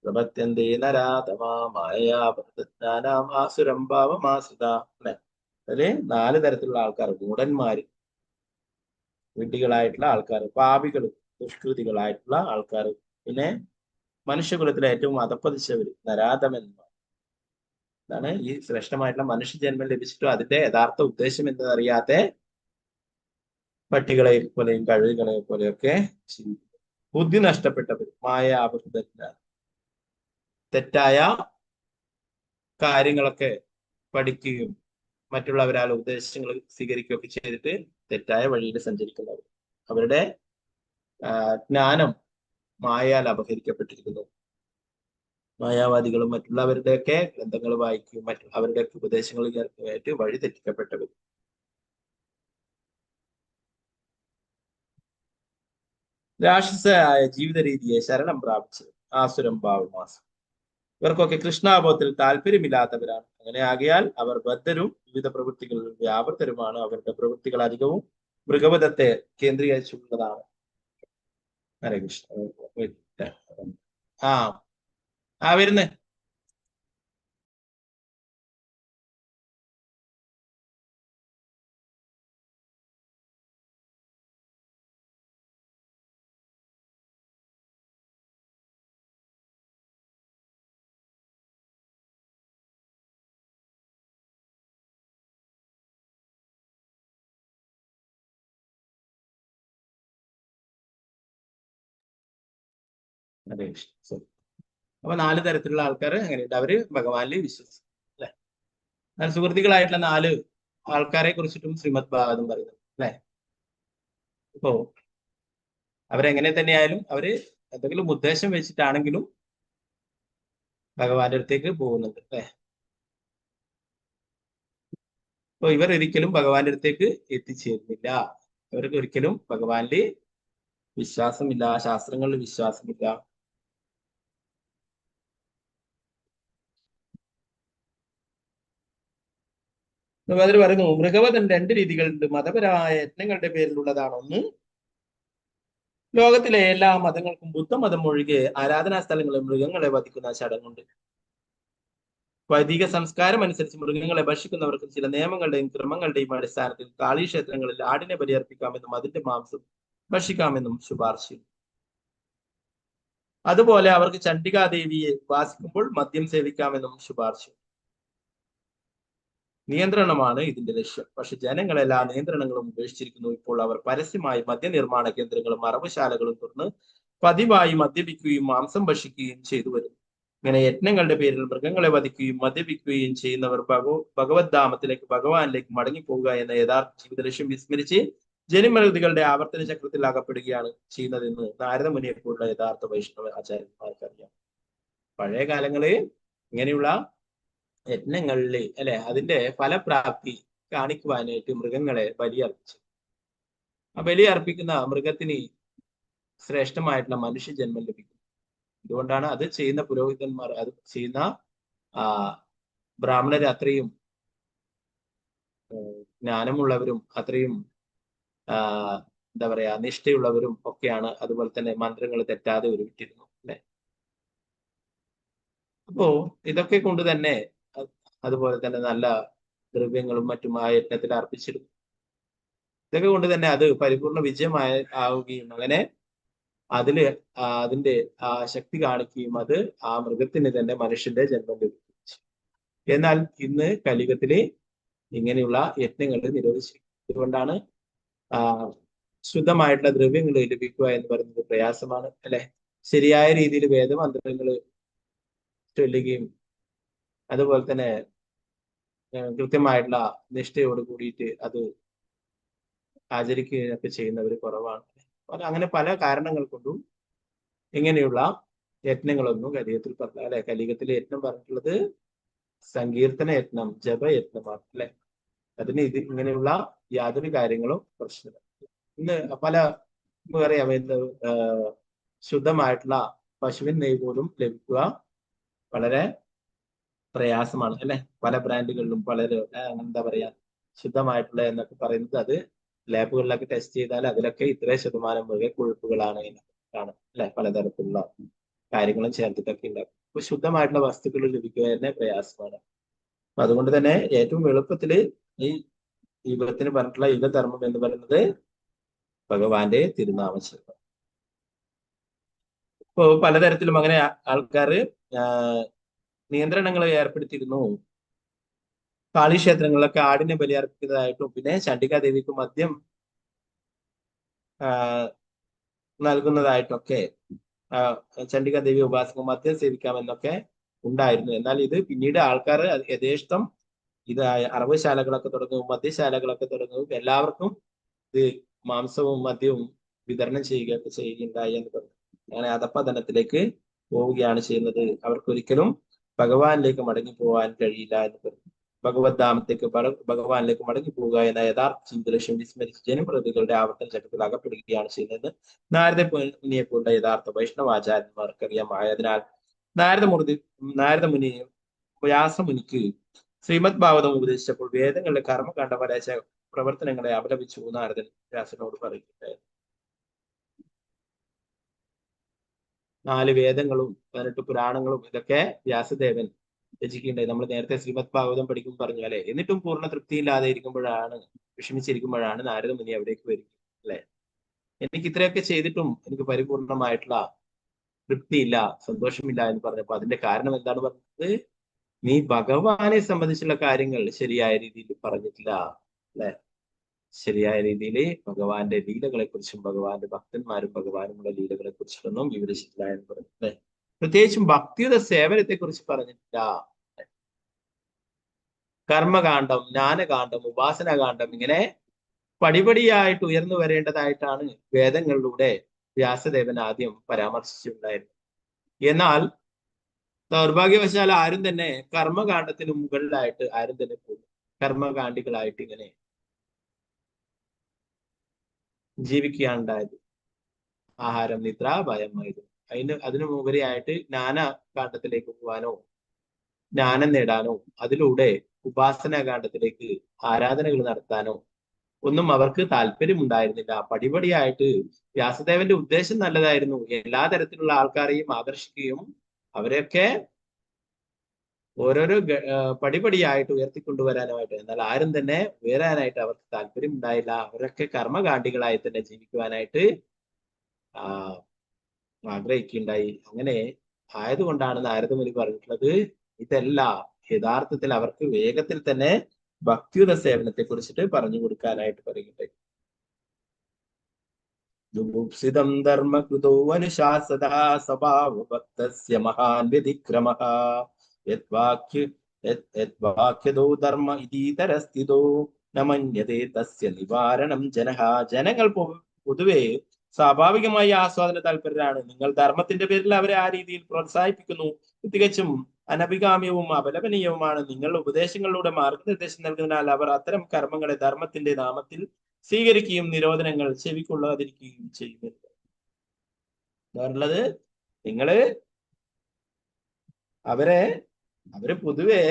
പ്രപത്യന്തേ നരാതമാ മായയാസുരം ഭാവമാസുത. അതില് 4 തരത്തിലുള്ള ആൾക്കാർ, മൂഢന്മാര്, വിഡ്ഢികളായിട്ടുള്ള ആൾക്കാർ, പാപികൾ, ദുഷ്കൃതികളായിട്ടുള്ള ആൾക്കാർ, പിന്നെ മനുഷ്യകുലത്തിലെ ഏറ്റവും അധപ്പതിച്ചവര് നരാധമന്മാർ. ഇതാണ് ഈ ശ്രേഷ്ഠമായിട്ടുള്ള മനുഷ്യജന്മം ലഭിച്ചിട്ടും അതിന്റെ യഥാർത്ഥ ഉദ്ദേശം എന്നറിയാത്ത പട്ടികളെ പോലെയും കഴുകുകളെ പോലെയൊക്കെ ബുദ്ധി നഷ്ടപ്പെട്ടവർ, മായാബദ്ധന്മാർ, തെറ്റായ കാര്യങ്ങളൊക്കെ പഠിക്കുകയും മറ്റുള്ളവരാൽ ഉപദേശങ്ങൾ സ്വീകരിക്കുകയൊക്കെ ചെയ്തിട്ട് തെറ്റായ വഴിയിൽ സഞ്ചരിക്കുന്നവർ, അവരുടെ ജ്ഞാനം മായയാൽ അപഹരിക്കപ്പെട്ടിരിക്കുന്നു. മായാവാദികളും മറ്റുള്ളവരുടെയൊക്കെ ഗ്രന്ഥങ്ങൾ വായിക്കുകയും അവരുടെയൊക്കെ ഉപദേശങ്ങളിലേക്ക് വഴി തെറ്റിക്കപ്പെട്ടവർ. രാക്ഷസായ ജീവിത രീതിയെ ശരണം പ്രാപിച്ച് ആസുരം ഭാവമാസം. ഇവർക്കൊക്കെ കൃഷ്ണാബോധത്തിൽ താല്പര്യമില്ലാത്തവരാണ്. അങ്ങനെ ആകയാൽ അവർ ബദ്ധരും വിവിധ പ്രവൃത്തികളിൽ വ്യാപൃതരുമാണ്. അവരുടെ പ്രവൃത്തികൾ അധികവും മൃഗവധത്തെ കേന്ദ്രീകരിച്ചുള്ളതാണ്. ഹരേ കൃഷ്ണ. വരുന്നേ. ഹരേ കൃഷ്ണ. അപ്പൊ 4 തരത്തിലുള്ള ആൾക്കാർ അങ്ങനെയുണ്ട്. അവര് ഭഗവാനിൽ വിശ്വസിക്കും. അല്ലെ സുഹൃത്തുക്കളായിട്ടുള്ള 4 ആൾക്കാരെ കുറിച്ചിട്ടും ശ്രീമദ് ഭാഗവതം പറയുന്നു. അല്ലെ ഇപ്പോ അവരെങ്ങനെ തന്നെയായാലും അവര് എന്തെങ്കിലും ഉദ്ദേശം വെച്ചിട്ടാണെങ്കിലും ഭഗവാന്റെ അടുത്തേക്ക് പോകുന്നുണ്ട്. അല്ലെ അപ്പൊ ഇവർ ഒരിക്കലും ഭഗവാന്റെ അടുത്തേക്ക് എത്തിച്ചേരുന്നില്ല. അവർക്ക് ഒരിക്കലും ഭഗവാനിൽ വിശ്വാസമില്ല, ശാസ്ത്രങ്ങളിൽ വിശ്വാസമില്ല. അതിൽ പറയുന്നു, മൃഗവധൻ 2 രീതികളുണ്ട്. മതപരമായ യത്നങ്ങളുടെ പേരിലുള്ളതാണ്. ഒന്ന്, ലോകത്തിലെ എല്ലാ മതങ്ങൾക്കും ബുദ്ധമതം ഒഴികെ ആരാധനാ സ്ഥലങ്ങളിൽ മൃഗങ്ങളെ വധിക്കുന്ന ചടങ്ങുണ്ട്. വൈദിക സംസ്കാരം അനുസരിച്ച് മൃഗങ്ങളെ ഭക്ഷിക്കുന്നവർക്ക് ചില നിയമങ്ങളുടെയും ക്രമങ്ങളുടെയും അടിസ്ഥാനത്തിൽ കാളീക്ഷേത്രങ്ങളിൽ ആടിനെ ബലിയർപ്പിക്കാമെന്നും അതിന്റെ മാംസം ഭക്ഷിക്കാമെന്നും ശുപാർശ. അതുപോലെ അവർക്ക് ചണ്ഡികാദേവിയെ ഉപാസിക്കുമ്പോൾ മദ്യം സേവിക്കാമെന്നും ശുപാർശ. നിയന്ത്രണമാണ് ഇതിന്റെ ലക്ഷ്യം. പക്ഷെ ജനങ്ങളെല്ലാ നിയന്ത്രണങ്ങളും ഉപേക്ഷിച്ചിരിക്കുന്നു. ഇപ്പോൾ അവർ പരസ്യമായി മദ്യനിർമ്മാണ കേന്ദ്രങ്ങളും അറവുശാലകളും തുറന്ന് പതിവായി മദ്യപിക്കുകയും മാംസം ഭക്ഷിക്കുകയും ചെയ്തു വരുന്നു. ഇങ്ങനെ യജ്ഞങ്ങളുടെ പേരിൽ മൃഗങ്ങളെ വധിക്കുകയും മദ്യപിക്കുകയും ചെയ്യുന്നവർ ഭഗവദ്ധാമത്തിലേക്ക് ഭഗവാനിലേക്ക് മടങ്ങിപ്പോവുക എന്ന യഥാർത്ഥ ജീവിത ലക്ഷ്യം വിസ്മരിച്ച് ജനിമൃതികളുടെ ആവർത്തന ചക്രത്തിൽ അകപ്പെടുകയാണ് ചെയ്യുന്നതെന്ന് നാരദമുനിയെ പോലുള്ള യഥാർത്ഥ വൈഷ്ണവ ആചാര്യന്മാർക്കറിയാം. പഴയ കാലങ്ങളിൽ ഇങ്ങനെയുള്ള യജ്ഞങ്ങളില് അതിന്റെ ഫലപ്രാപ്തി കാണിക്കുവാനായിട്ട് മൃഗങ്ങളെ ബലിയർപ്പിച്ചു. ആ ബലിയർപ്പിക്കുന്ന മൃഗത്തിന് ശ്രേഷ്ഠമായിട്ടുള്ള മനുഷ്യജന്മം ലഭിക്കും. അതുകൊണ്ടാണ് അത് ചെയ്യുന്ന പുരോഹിതന്മാർ, അത് ചെയ്യുന്ന ബ്രാഹ്മണര് അത്രയും ജ്ഞാനമുള്ളവരും അത്രയും എന്താ പറയാ നിഷ്ഠയുള്ളവരും ഒക്കെയാണ്. അതുപോലെ തന്നെ മന്ത്രങ്ങൾ തെറ്റാതെ ഉരുവിട്ടിരുന്നു അല്ലെ. അപ്പോ ഇതൊക്കെ കൊണ്ട് തന്നെ അതുപോലെ തന്നെ നല്ല ദ്രവ്യങ്ങളും മറ്റും ആ യജ്ഞത്തിൽ അർപ്പിച്ചിരുന്നു. ഇതൊക്കെ കൊണ്ട് തന്നെ അത് പരിപൂർണ ആവുകയും അങ്ങനെ അതിന്റെ ആ ശക്തി കാണിക്കുകയും അത് ആ മൃഗത്തിന് തന്നെ മനുഷ്യന്റെ ജന്മം ലഭിക്കും. എന്നാൽ ഇന്ന് കലിയുഗത്തില് ഇങ്ങനെയുള്ള യജ്ഞങ്ങൾ നിരോധിച്ചിരിക്കും. അതുകൊണ്ടാണ് ശുദ്ധമായിട്ടുള്ള ദ്രവ്യങ്ങൾ ലഭിക്കുക എന്ന് പറയുന്നത് പ്രയാസമാണ് അല്ലെ. ശരിയായ രീതിയിൽ വേദമന്ത്രങ്ങൾ ചൊല്ലുകയും അതുപോലെ തന്നെ കൃത്യമായിട്ടുള്ള നിഷ്ഠയോട് കൂടിയിട്ട് അത് ആചരിക്കുകയൊക്കെ ചെയ്യുന്നവർ കുറവാണ്. അങ്ങനെ പല കാരണങ്ങൾ കൊണ്ടും ഇങ്ങനെയുള്ള യജ്ഞങ്ങളൊന്നും കലിയുഗത്തിൽ പറഞ്ഞ അല്ലെ. കലിയുഗത്തിലെ യജ്ഞം പറഞ്ഞിട്ടുള്ളത് സങ്കീർത്തന യജ്ഞം, ജപയജ്ഞമാണ് അല്ലെ. അതിന് ഇങ്ങനെയുള്ള യാതൊരു കാര്യങ്ങളും പ്രശ്നമില്ല. ഇന്ന് പല പറയാം ശുദ്ധമായിട്ടുള്ള പശുവിൻ നെയ്യ് പോലും ലഭിക്കുക വളരെ പ്രയാസമാണ് അല്ലെ. പല ബ്രാൻഡുകളിലും പലരും എന്താ പറയാ ശുദ്ധമായിട്ടുള്ള എന്നൊക്കെ പറയുന്നത് അത് ലാബുകളിലൊക്കെ ടെസ്റ്റ് ചെയ്താൽ അതിലൊക്കെ ഇത്ര ശതമാനം മൃഗക്കൊഴുപ്പുകളാണ് ആണ് അല്ലെ. പലതരത്തിലുള്ള കാര്യങ്ങളും ചേർത്തിട്ടൊക്കെ ഉണ്ടാക്കും. അപ്പൊ ശുദ്ധമായിട്ടുള്ള വസ്തുക്കൾ ലഭിക്കുക തന്നെ പ്രയാസമാണ്. അപ്പൊ അതുകൊണ്ട് തന്നെ ഏറ്റവും എളുപ്പത്തില് ഈ യുഗത്തിന് പറഞ്ഞിട്ടുള്ള യുഗധർമ്മം എന്ന് പറയുന്നത് ഭഗവാന്റെ തിരുനാമജപം. ഇപ്പോ പലതരത്തിലും അങ്ങനെ ആൾക്കാര് നിയന്ത്രണങ്ങൾ ഏർപ്പെടുത്തിയിരുന്നു. കാളിക്ഷേത്രങ്ങളിലൊക്കെ ആടിനെ ബലിയർപ്പിക്കുന്നതായിട്ടും പിന്നെ ചണ്ഡികാദേവിക്ക് മദ്യം നൽകുന്നതായിട്ടൊക്കെ ചണ്ഡികാദേവി ഉപാസക മദ്യം സേവിക്കാമെന്നൊക്കെ ഉണ്ടായിരുന്നു. എന്നാൽ ഇത് പിന്നീട് ആൾക്കാർ യഥേഷ്ടം ഇത് അറവുശാലകളൊക്കെ തുടങ്ങും, മദ്യശാലകളൊക്കെ തുടങ്ങും, എല്ലാവർക്കും ഇത് മാംസവും മദ്യവും വിതരണം ചെയ്യുകയൊക്കെ ചെയ്യുകയുണ്ടായി എന്ന് പറഞ്ഞു. അങ്ങനെ അധപ്പതനത്തിലേക്ക് പോവുകയാണ് ചെയ്യുന്നത്. അവർക്കൊരിക്കലും ഭഗവാനിലേക്ക് മടങ്ങി പോകാൻ കഴിയില്ല എന്ന് പറഞ്ഞു. ഭഗവദ്ധാമത്തേക്ക് ഭഗവാനിലേക്ക് മടങ്ങി പോവുക എന്ന യഥാർത്ഥ ജീവിത ലക്ഷ്യം വിസ്മരിച്ച് ജനപ്രതികളുടെ ആവർത്തന ചക്രത്തിൽ അകപ്പെടുകയാണ് ചെയ്യുന്നത്. നാരദമുനിയെ പോലുള്ള യഥാർത്ഥ വൈഷ്ണവാചാര്യന്മാർക്കറിയാം. ആയതിനാൽ നാരദമുനി വ്യാസമുനിക്ക് ശ്രീമദ് ഭാഗവതം ഉപദേശിച്ചപ്പോൾ വേദങ്ങളുടെ കർമ്മകാണ്ഡ പരാജ പ്രവർത്തനങ്ങളെ അപലപിച്ചു നാരദൻ വ്യാസനോട് പറയുകയുണ്ടായിരുന്നു. 4 വേദങ്ങളും 18 പുരാണങ്ങളും ഇതൊക്കെ വ്യാസദേവൻ രചിക്കുകയുണ്ടായി. നമ്മൾ നേരത്തെ ശ്രീമദ് ഭാഗവതം പഠിക്കുമ്പോൾ പറഞ്ഞു അല്ലെ. എന്നിട്ടും പൂർണ്ണ തൃപ്തിയില്ലാതെ ഇരിക്കുമ്പോഴാണ്, വിഷമിച്ചിരിക്കുമ്പോഴാണ് നാരദമുനി അവിടേക്ക് വരിക അല്ലെ. എനിക്ക് ഇത്രയൊക്കെ ചെയ്തിട്ടും എനിക്ക് പരിപൂർണമായിട്ടുള്ള തൃപ്തിയില്ല, സന്തോഷമില്ല എന്ന് പറഞ്ഞപ്പോ അതിന്റെ കാരണം എന്താണ് പറഞ്ഞത്? നീ ഭഗവാനെ സംബന്ധിച്ചുള്ള കാര്യങ്ങൾ ശരിയായ രീതിയിൽ പറഞ്ഞിട്ടില്ല അല്ലെ. ശരിയായ രീതിയിൽ ഭഗവാന്റെ ലീലകളെ കുറിച്ചും ഭഗവാന്റെ ഭക്തന്മാരും ഭഗവാനുമുള്ള ലീലകളെ കുറിച്ചൊന്നും വിവരിച്ചിട്ടില്ല എന്ന് പറഞ്ഞു അല്ലെ. പ്രത്യേകിച്ചും ഭക്തിയുടെ സേവനത്തെ കുറിച്ച് പറഞ്ഞിട്ടില്ല. കർമ്മകാന്ഡം, ജ്ഞാനകാന്ഡം, ഉപാസനാകാന്ഡം ഇങ്ങനെ പടിപടിയായിട്ട് ഉയർന്നു വരേണ്ടതായിട്ടാണ് വേദങ്ങളിലൂടെ വ്യാസദേവൻ ആദ്യം പരാമർശിച്ചിട്ടുണ്ടായിരുന്നു. എന്നാൽ ദൗർഭാഗ്യവശാൽ ആരും തന്നെ കർമ്മകാന്ഡത്തിന് മുകളിലായിട്ട് ആരും തന്നെ പോകും. കർമ്മകാന്ഡികളായിട്ട് ഇങ്ങനെ ജീവിക്കുകയാണ് ഉണ്ടായത്. ആഹാരം, നിദ്ര, ഭയം, മൈഥുനം. അതിനു മുകളിലായിട്ട് ജ്ഞാനകാന്ഡത്തിലേക്ക് പോകാനോ ജ്ഞാനം നേടാനോ അതിലൂടെ ഉപാസനാകാന്ഡത്തിലേക്ക് ആരാധനകൾ നടത്താനോ ഒന്നും അവർക്ക് താല്പര്യമുണ്ടായിരുന്നില്ല. പടിപടിയായിട്ട് വ്യാസദേവന്റെ ഉദ്ദേശം നല്ലതായിരുന്നു. എല്ലാ തരത്തിലുള്ള ആൾക്കാരെയും ആകർഷിക്കുകയും അവരെയൊക്കെ ഓരോരോ പടിപടിയായിട്ട് ഉയർത്തിക്കൊണ്ടുവരാനുമായിട്ട്. എന്നാൽ ആരും തന്നെ ഉയരാനായിട്ട് അവർക്ക് താല്പര്യം ഉണ്ടായില്ല. അവരൊക്കെ കർമ്മകാന്ഡികളായി തന്നെ ജീവിക്കുവാനായിട്ട് ആഗ്രഹിക്കുകയുണ്ടായി. അങ്ങനെ ആയതുകൊണ്ടാണ് നാരദമുനി പറഞ്ഞിട്ടുള്ളത് ഇതെല്ലാം യഥാർത്ഥത്തിൽ അവർക്ക് വേഗത്തിൽ തന്നെ ഭക്തിയുത സേവനത്തെ കുറിച്ചിട്ട് പറഞ്ഞു കൊടുക്കാനായിട്ട് പറയുന്നുണ്ട്. ജുഗുപ്സിതം ധർമ്മകൃതോ അനുശാസദാ സ്വഭാവഭക്തസ്യ മഹാൻ വ്യതിക്രമഃ യദ്വാക്യദോ ധർമ്മ ഇതീതരസ്ഥിതോ ന മന്യതേ തസ്യ നിവാരണം ജനഃ. ജനങ്ങൾ പൊതുവെ സ്വാഭാവികമായി ആസ്വാദന താല്പര്യരാണ്. നിങ്ങൾ ധർമ്മത്തിന്റെ പേരിൽ അവരെ ആ രീതിയിൽ പ്രോത്സാഹിപ്പിക്കുന്നു. തികച്ചും അനഭികാമ്യവും അപലപനീയവുമാണ്. നിങ്ങളുടെ ഉപദേശങ്ങളിലൂടെ മാർഗനിർദ്ദേശം നൽകുന്നതിനാൽ അവർ അത്തരം കർമ്മങ്ങളെ ധർമ്മത്തിന്റെ നാമത്തിൽ സ്വീകരിക്കുകയും നിരോധനങ്ങൾ ചെവിക്കൊള്ളാതിരിക്കുകയും ചെയ്യുന്നത്. ഉള്ളത് നിങ്ങള് അവര് പൊതുവെ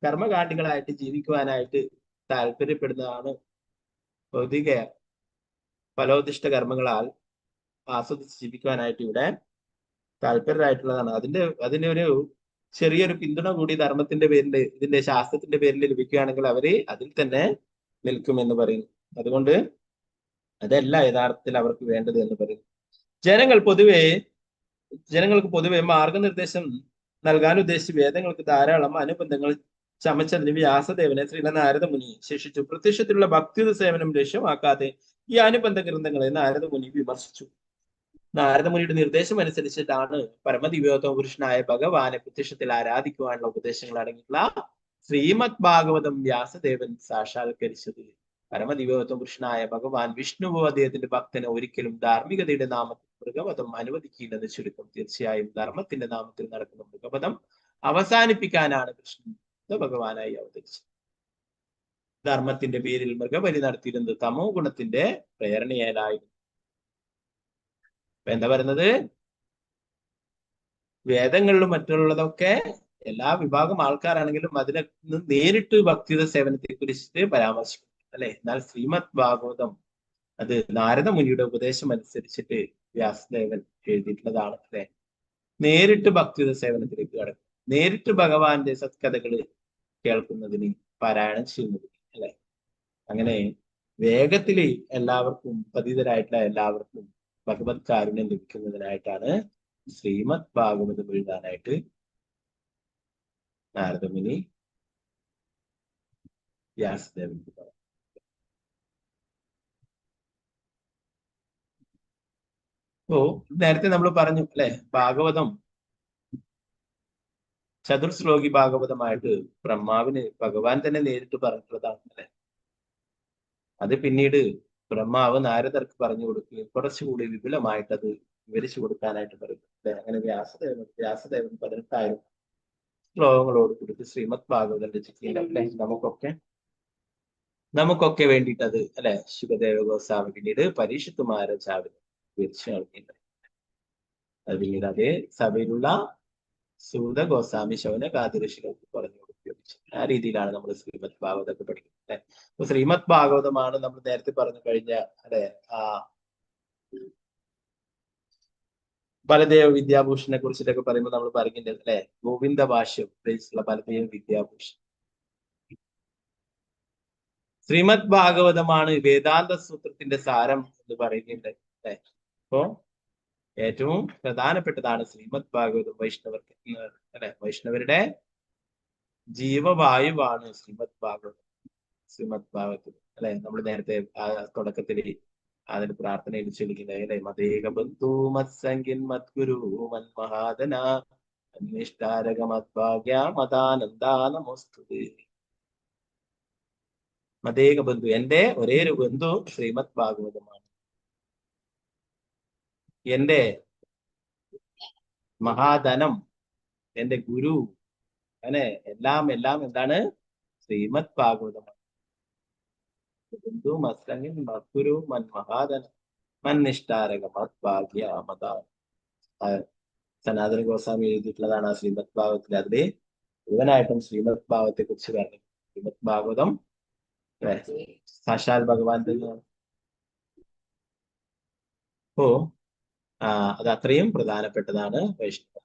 കർമ്മകാണ്ഡികളായിട്ട് ജീവിക്കുവാനായിട്ട് താല്പര്യപ്പെടുന്നതാണ്. ഭൗതിക ഫലോദിഷ്ട കർമ്മങ്ങളാൽ ആസ്വദിച്ച് ജീവിക്കുവാനായിട്ട് ഇവിടെ താല്പര്യരായിട്ടുള്ളതാണ്. അതിന്റെ ഒരു ചെറിയൊരു പിന്തുണ കൂടി ധർമ്മത്തിന്റെ പേരിൽ, ഇതിന്റെ ശാസ്ത്രത്തിന്റെ പേരിൽ ലഭിക്കുകയാണെങ്കിൽ അവര് അതിൽ തന്നെ നിൽക്കുമെന്ന് പറയുന്നു. അതുകൊണ്ട് അതല്ല യഥാർത്ഥത്തിൽ അവർക്ക് വേണ്ടത് എന്ന് പറയുന്നു. ജനങ്ങൾക്ക് പൊതുവെ മാർഗനിർദ്ദേശം നൽകാൻ ഉദ്ദേശിച്ച് വേദങ്ങൾക്ക് ധാരാളം അനുബന്ധങ്ങൾ ചമച്ചതിന് വ്യാസദേവനെ ശ്രീല നാരദമുനി ശിക്ഷിച്ചു. പ്രത്യക്ഷത്തിലുള്ള ഭക്തിയുത സേവനം ലക്ഷ്യമാക്കാതെ ഈ അനുബന്ധ ഗ്രന്ഥങ്ങളെ നാരദമുനി വിമർശിച്ചു. നാരദമുനിയുടെ നിർദ്ദേശം അനുസരിച്ചിട്ടാണ് പരമദിവ്യോത്തമ പുരുഷനായ ഭഗവാനെ പ്രത്യക്ഷത്തിൽ ആരാധിക്കുവാനുള്ള ഉപദേശങ്ങൾ അടങ്ങിയിട്ടുള്ള ശ്രീമദ് ഭാഗവതം വ്യാസദേവൻ സാക്ഷാത്കരിച്ചത്. പരമദിവ്യോത്തമ പുരുഷനായ ഭഗവാൻ വിഷ്ണുവോ അദ്ദേഹത്തിന്റെ ഭക്തന് ഒരിക്കലും ധാർമ്മികതയുടെ നാമത്തിൽ മൃഗവധം അനുവദിക്കില്ലെന്ന് ചുരുക്കം. തീർച്ചയായും ധർമ്മത്തിന്റെ നാമത്തിൽ നടക്കുന്ന മൃഗവധം അവസാനിപ്പിക്കാനാണ് കൃഷ്ണൻ ഭഗവാനായി അവതരിച്ചത്. ധർമ്മത്തിന്റെ പേരിൽ മൃഗബലി നടത്തിയിരുന്നത് തമോ ഗുണത്തിന്റെ പ്രേരണയായിരുന്നു. എന്താ പറയുന്നത്? വേദങ്ങളിലും മറ്റുള്ളതൊക്കെ എല്ലാ വിഭാഗം ആൾക്കാരാണെങ്കിലും അതിനെ നേരിട്ട് ഭക്തിയുത സേവനത്തെ കുറിച്ചിട്ട് പരാമർശിക്കും, അല്ലെ? എന്നാൽ ശ്രീമദ് ഭാഗവതം അത് നാരദമുനിയുടെ ഉപദേശം അനുസരിച്ചിട്ട് വ്യാസദേവൻ എഴുതിയിട്ടുള്ളതാണ്, അല്ലെ? നേരിട്ട് ഭക്തിയുത സേവനത്തിലേക്ക് കടക്കും, നേരിട്ട് ഭഗവാന്റെ സത്കഥകള് കേൾക്കുന്നതിന്, പാരായണം ചെയ്യുന്നതിന്, അല്ലെ? അങ്ങനെ വേഗത്തില് എല്ലാവർക്കും, പതിതരായിട്ടുള്ള എല്ലാവർക്കും ഭഗവത് കാരുണ്യം ലഭിക്കുന്നതിനായിട്ടാണ് ശ്രീമദ് ഭാഗവതം എഴുതാനായിട്ട് നാരദമുനി വ്യാസദേവന് പറഞ്ഞു. നേരത്തെ നമ്മൾ പറഞ്ഞു, അല്ലെ? ഭാഗവതം ചതുർശ്ലോകി ഭാഗവതമായിട്ട് ബ്രഹ്മാവിന് ഭഗവാൻ തന്നെ നേരിട്ട് പറഞ്ഞിട്ടുള്ളതാണ്, അല്ലെ? അത് പിന്നീട് ബ്രഹ്മാവ് നാരദർക്ക് പറഞ്ഞു കൊടുക്കുകയും കുറച്ചുകൂടി വിപുലമായിട്ട് അത് വിവരിച്ചു കൊടുക്കാനായിട്ട് പറയും, അല്ലെ? അങ്ങനെ വ്യാസദേവൻ 18,000 ശ്ലോകങ്ങളോട് കൂടി ശ്രീമദ് ഭാഗവതം രചിക്കുകയും, അല്ലെ? നമുക്കൊക്കെ വേണ്ടിയിട്ട് അത്, അല്ലെ, ശുകദേവ ഗോസ്വാമി പിന്നീട് പരീക്ഷിത്ത് മഹാരാജാവിന് വിവരിച്ചു നൽകിയിട്ടുണ്ട്. അത് പിന്നീട് അതേ സഭയിലുള്ള സൂത ഗോസ്വാമി ശൗനകാദി ഋഷികൾക്ക് പറഞ്ഞു കൊടുക്കുകയും ആ രീതിയിലാണ് നമ്മൾ ശ്രീമദ് ഭാഗവതമൊക്കെ പഠിക്കുന്നത്, അല്ലെ? അപ്പൊ ശ്രീമദ് ഭാഗവതമാണ് നമ്മൾ നേരത്തെ പറഞ്ഞു കഴിഞ്ഞ, അല്ലെ, ബലദേവ വിദ്യാഭൂഷണെ കുറിച്ചിട്ടൊക്കെ പറയുമ്പോൾ നമ്മൾ പറയുന്നുണ്ട്, അല്ലെ? ഗോവിന്ദ ഭാഷ്യം രചിച്ചിട്ടുള്ള ബലദേവ വിദ്യാഭൂഷൺ. ശ്രീമദ് ഭാഗവതമാണ് വേദാന്ത സൂത്രത്തിന്റെ സാരം എന്ന് പറയുന്നുണ്ട്, അല്ലെ? അപ്പോ ഏറ്റവും പ്രധാനപ്പെട്ടതാണ് ശ്രീമദ് ഭാഗവതം. വൈഷ്ണവർക്ക്, അല്ലെ, വൈഷ്ണവരുടെ ജീവവായുവാണ് ശ്രീമദ് ഭാഗവതം. അല്ലെ, നമ്മൾ നേരത്തെ തുടക്കത്തിൽ അതിന് പ്രാർത്ഥനയിൽ ചൊല്ലിക്കുന്നത്, അല്ലെ? മദേക ബന്ധു മത്സംഗിൻ മദ്ഗുരു മന്മഹാദന അന്വേഷ്ടാരക മദ്ഭാഗ്യ മതാനന്ദാ നമോസ്തുതേ. മദേക ബന്ധു, എന്റെ ഒരേ ഒരു ബന്ധു ശ്രീമദ് ഭാഗവതമാണ്. എന്റെ മഹാധനം, എന്റെ ഗുരു, അങ്ങനെ എല്ലാം എന്താണ്? ശ്രീമദ് ഭാഗവതമാണ്. ബന്ധു മത്സംഗിൻ മദ്ഗുരു മന്മഹാദന മന്നിഷ്ടാരക മദ്ഭാഗ്യ മതാ. സനാതന ഗോസ്വാമി എഴുതിയിട്ടുള്ളതാണ് ആ ശ്രീമദ് ഭാഗവതത്തിൽ. അതില് മുഴുവനായിട്ടും ശ്രീമദ് ഭാഗവത്തെ കുറിച്ച് പറഞ്ഞു. ശ്രീമദ് ഭാഗവതം സാക്ഷാൽ ഭഗവാൻ തന്നെയാണ്. അപ്പോ അത് അത്രയും പ്രധാനപ്പെട്ടതാണ് വൈഷ്ണവ.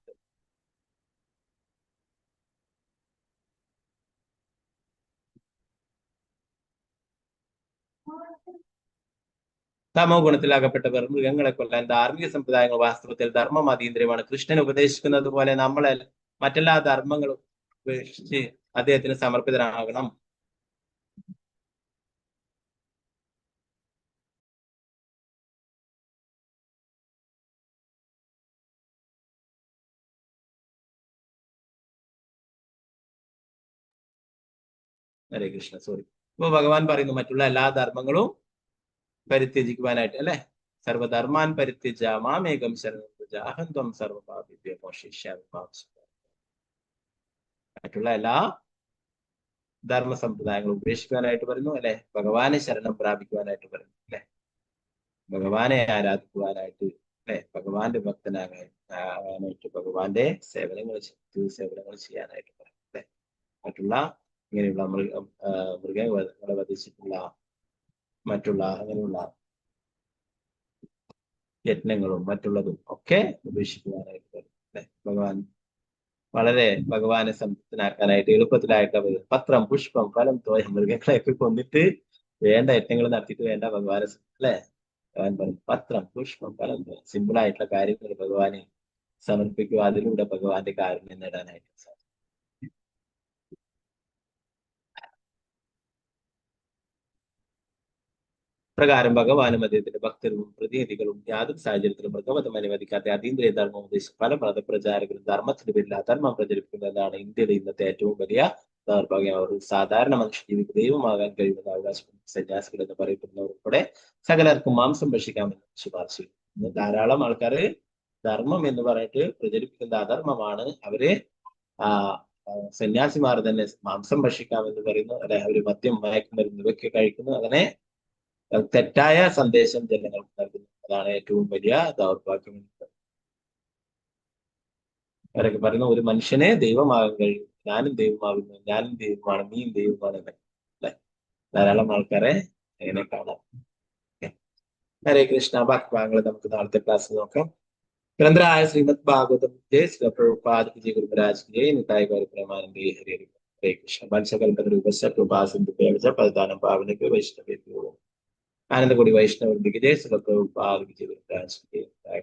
തമോ ഗുണത്തിലാകപ്പെട്ടവർ മൃഗങ്ങളെ കൊല്ലാൻ ധാർമ്മിക സമ്പ്രദായങ്ങൾ വാസ്തവത്തിൽ ധർമ്മം അതീന്ദ്രിയമാണ്. കൃഷ്ണൻ ഉപദേശിക്കുന്നത് പോലെ നമ്മളെ മറ്റെല്ലാ ധർമ്മങ്ങളും ഉപേക്ഷിച്ച് അദ്ദേഹത്തിന് സമർപ്പിതരാകണം. ഹരേ കൃഷ്ണ. സോറി. ഇപ്പൊ ഭഗവാൻ പറയുന്നു മറ്റുള്ള എല്ലാ ധർമ്മങ്ങളും പരിത്യജിക്കുവാനായിട്ട് അല്ലെ. സർവധർമാൻ പരിത്യജ മാമേകം ശരണം വ്രജ അഹം ത്വം സർവപാപേഭ്യോ മോക്ഷിഷ്യാമി മാ ശുചഃ. മറ്റുള്ള എല്ലാ ധർമ്മ സമ്പ്രദായങ്ങളും ഉപേക്ഷിക്കുവാനായിട്ട് പറയുന്നു അല്ലെ. ഭഗവാനെ ശരണം പ്രാപിക്കുവാനായിട്ട് പറയുന്നു അല്ലെ. ഭഗവാനെ ആരാധിക്കുവാനായിട്ട് അല്ലെ. ഭഗവാന്റെ ഭക്തനാകാനായിട്ട് ഭഗവാന്റെ സേവനങ്ങൾ ചെയ്യാനായിട്ട് പറയും അല്ലെ. മറ്റുള്ള ഇങ്ങനെയുള്ള മൃഗങ്ങളെ വധിച്ചിട്ടുള്ള മറ്റുള്ള അങ്ങനെയുള്ള യത്നങ്ങളും മറ്റുള്ളതും ഒക്കെ ഉപേക്ഷിക്കുവാനായിട്ട് പറയും അല്ലെ. ഭഗവാൻ വളരെ ഭഗവാനെ സംതൃപ്തനാക്കാനായിട്ട് എളുപ്പത്തിലായിട്ട് അവർ പത്രം പുഷ്പം ഫലം തോയ മൃഗങ്ങളെയൊക്കെ കൊന്നിട്ട് വേണ്ട യത്നങ്ങൾ നടത്തിയിട്ട് വേണ്ട ഭഗവാനെ അല്ലെ. ഭഗവാൻ പറയും പത്രം പുഷ്പം ഫലം തോയ സിമ്പിൾ ആയിട്ടുള്ള കാര്യങ്ങൾ ഭഗവാനെ സമർപ്പിക്കുക. അതിലൂടെ ഭഗവാന്റെ കാരുണ്യം നേടാനായിട്ട് സാധിക്കും. പ്രകാരം ഭഗവാനും അദ്ദേഹത്തിന്റെ ഭക്തരും പ്രതിനിധികളും യാതൊരു സാഹചര്യത്തിലും ഭഗവതം അനുവദിക്കാത്ത അതീന്ദ്രിയ ധർമ്മം ഉപദേശിച്ച് പല മതപ്രചാരകരും ധർമ്മത്തിന് പേരിൽ അധർമ്മം പ്രചരിപ്പിക്കുന്നതാണ് ഇന്ത്യയുടെ ഇന്നത്തെ ഏറ്റവും വലിയ ദൗർഭാഗ്യം. അവർ സാധാരണ മനുഷ്യ ജീവിക്ക് ദൈവമാകാൻ കഴിയുമെന്ന് അവകാശപ്പെടുന്ന സന്യാസികൾ എന്ന് പറയപ്പെടുന്നവർ ഉൾപ്പെടെ സകലർക്കും മാംസം ഭക്ഷിക്കാമെന്ന് ശുപാർശ ചെയ്യുന്നു. ധാരാളം ആൾക്കാർ ധർമ്മം എന്ന് പറഞ്ഞിട്ട് പ്രചരിപ്പിക്കുന്ന അധർമ്മമാണ്. അവര് സന്യാസിമാർ തന്നെ മാംസം ഭക്ഷിക്കാമെന്ന് പറയുന്നു അല്ലെ. അവര് മദ്യം മയക്കുമരുന്ന് ഇവയൊക്കെ കഴിക്കുന്നു. അങ്ങനെ തെറ്റായ സന്ദേശം ജനങ്ങൾക്ക് നൽകുന്നു. അതാണ് ഏറ്റവും വലിയ ദൗർഭാഗ്യം. അവരൊക്കെ പറയുന്നു ഒരു മനുഷ്യനെ ദൈവമാകാൻ കഴിയും. ഞാനും ദൈവമാകുന്നു, ഞാനും ദൈവമാണ്, നീയും ദൈവമാണ് അല്ലെ. ധാരാളം ആൾക്കാരെ എങ്ങനെ കാണാം. ഹരേ കൃഷ്ണ. ബാക്കി ഭാഗങ്ങൾ നമുക്ക് നാളത്തെ ക്ലാസ്സിൽ നോക്കാം. ഗ്രന്ഥരായ ശ്രീമദ് ഭാഗവതം ജയ ശ്രീ പ്രഭുപാദ് ജയ ഗുരുരാജ് ജയ നിതായ ഗൗരപ്രമാനന്ദ ഹരേ ഹരേ കൃഷ്ണ. വത്സകൽപതരൂപസ്യ കൃപാസിന്ധു പതിദാനം പാവനക്ക് വൈഷ്ണവേഭ്യോ ആനന്ദകൊടി വൈഷ്ണവ ജയ ശ്രീ പ്രഭുപാദ് ജയ ഗുരുരാജ് ജയ നിതായ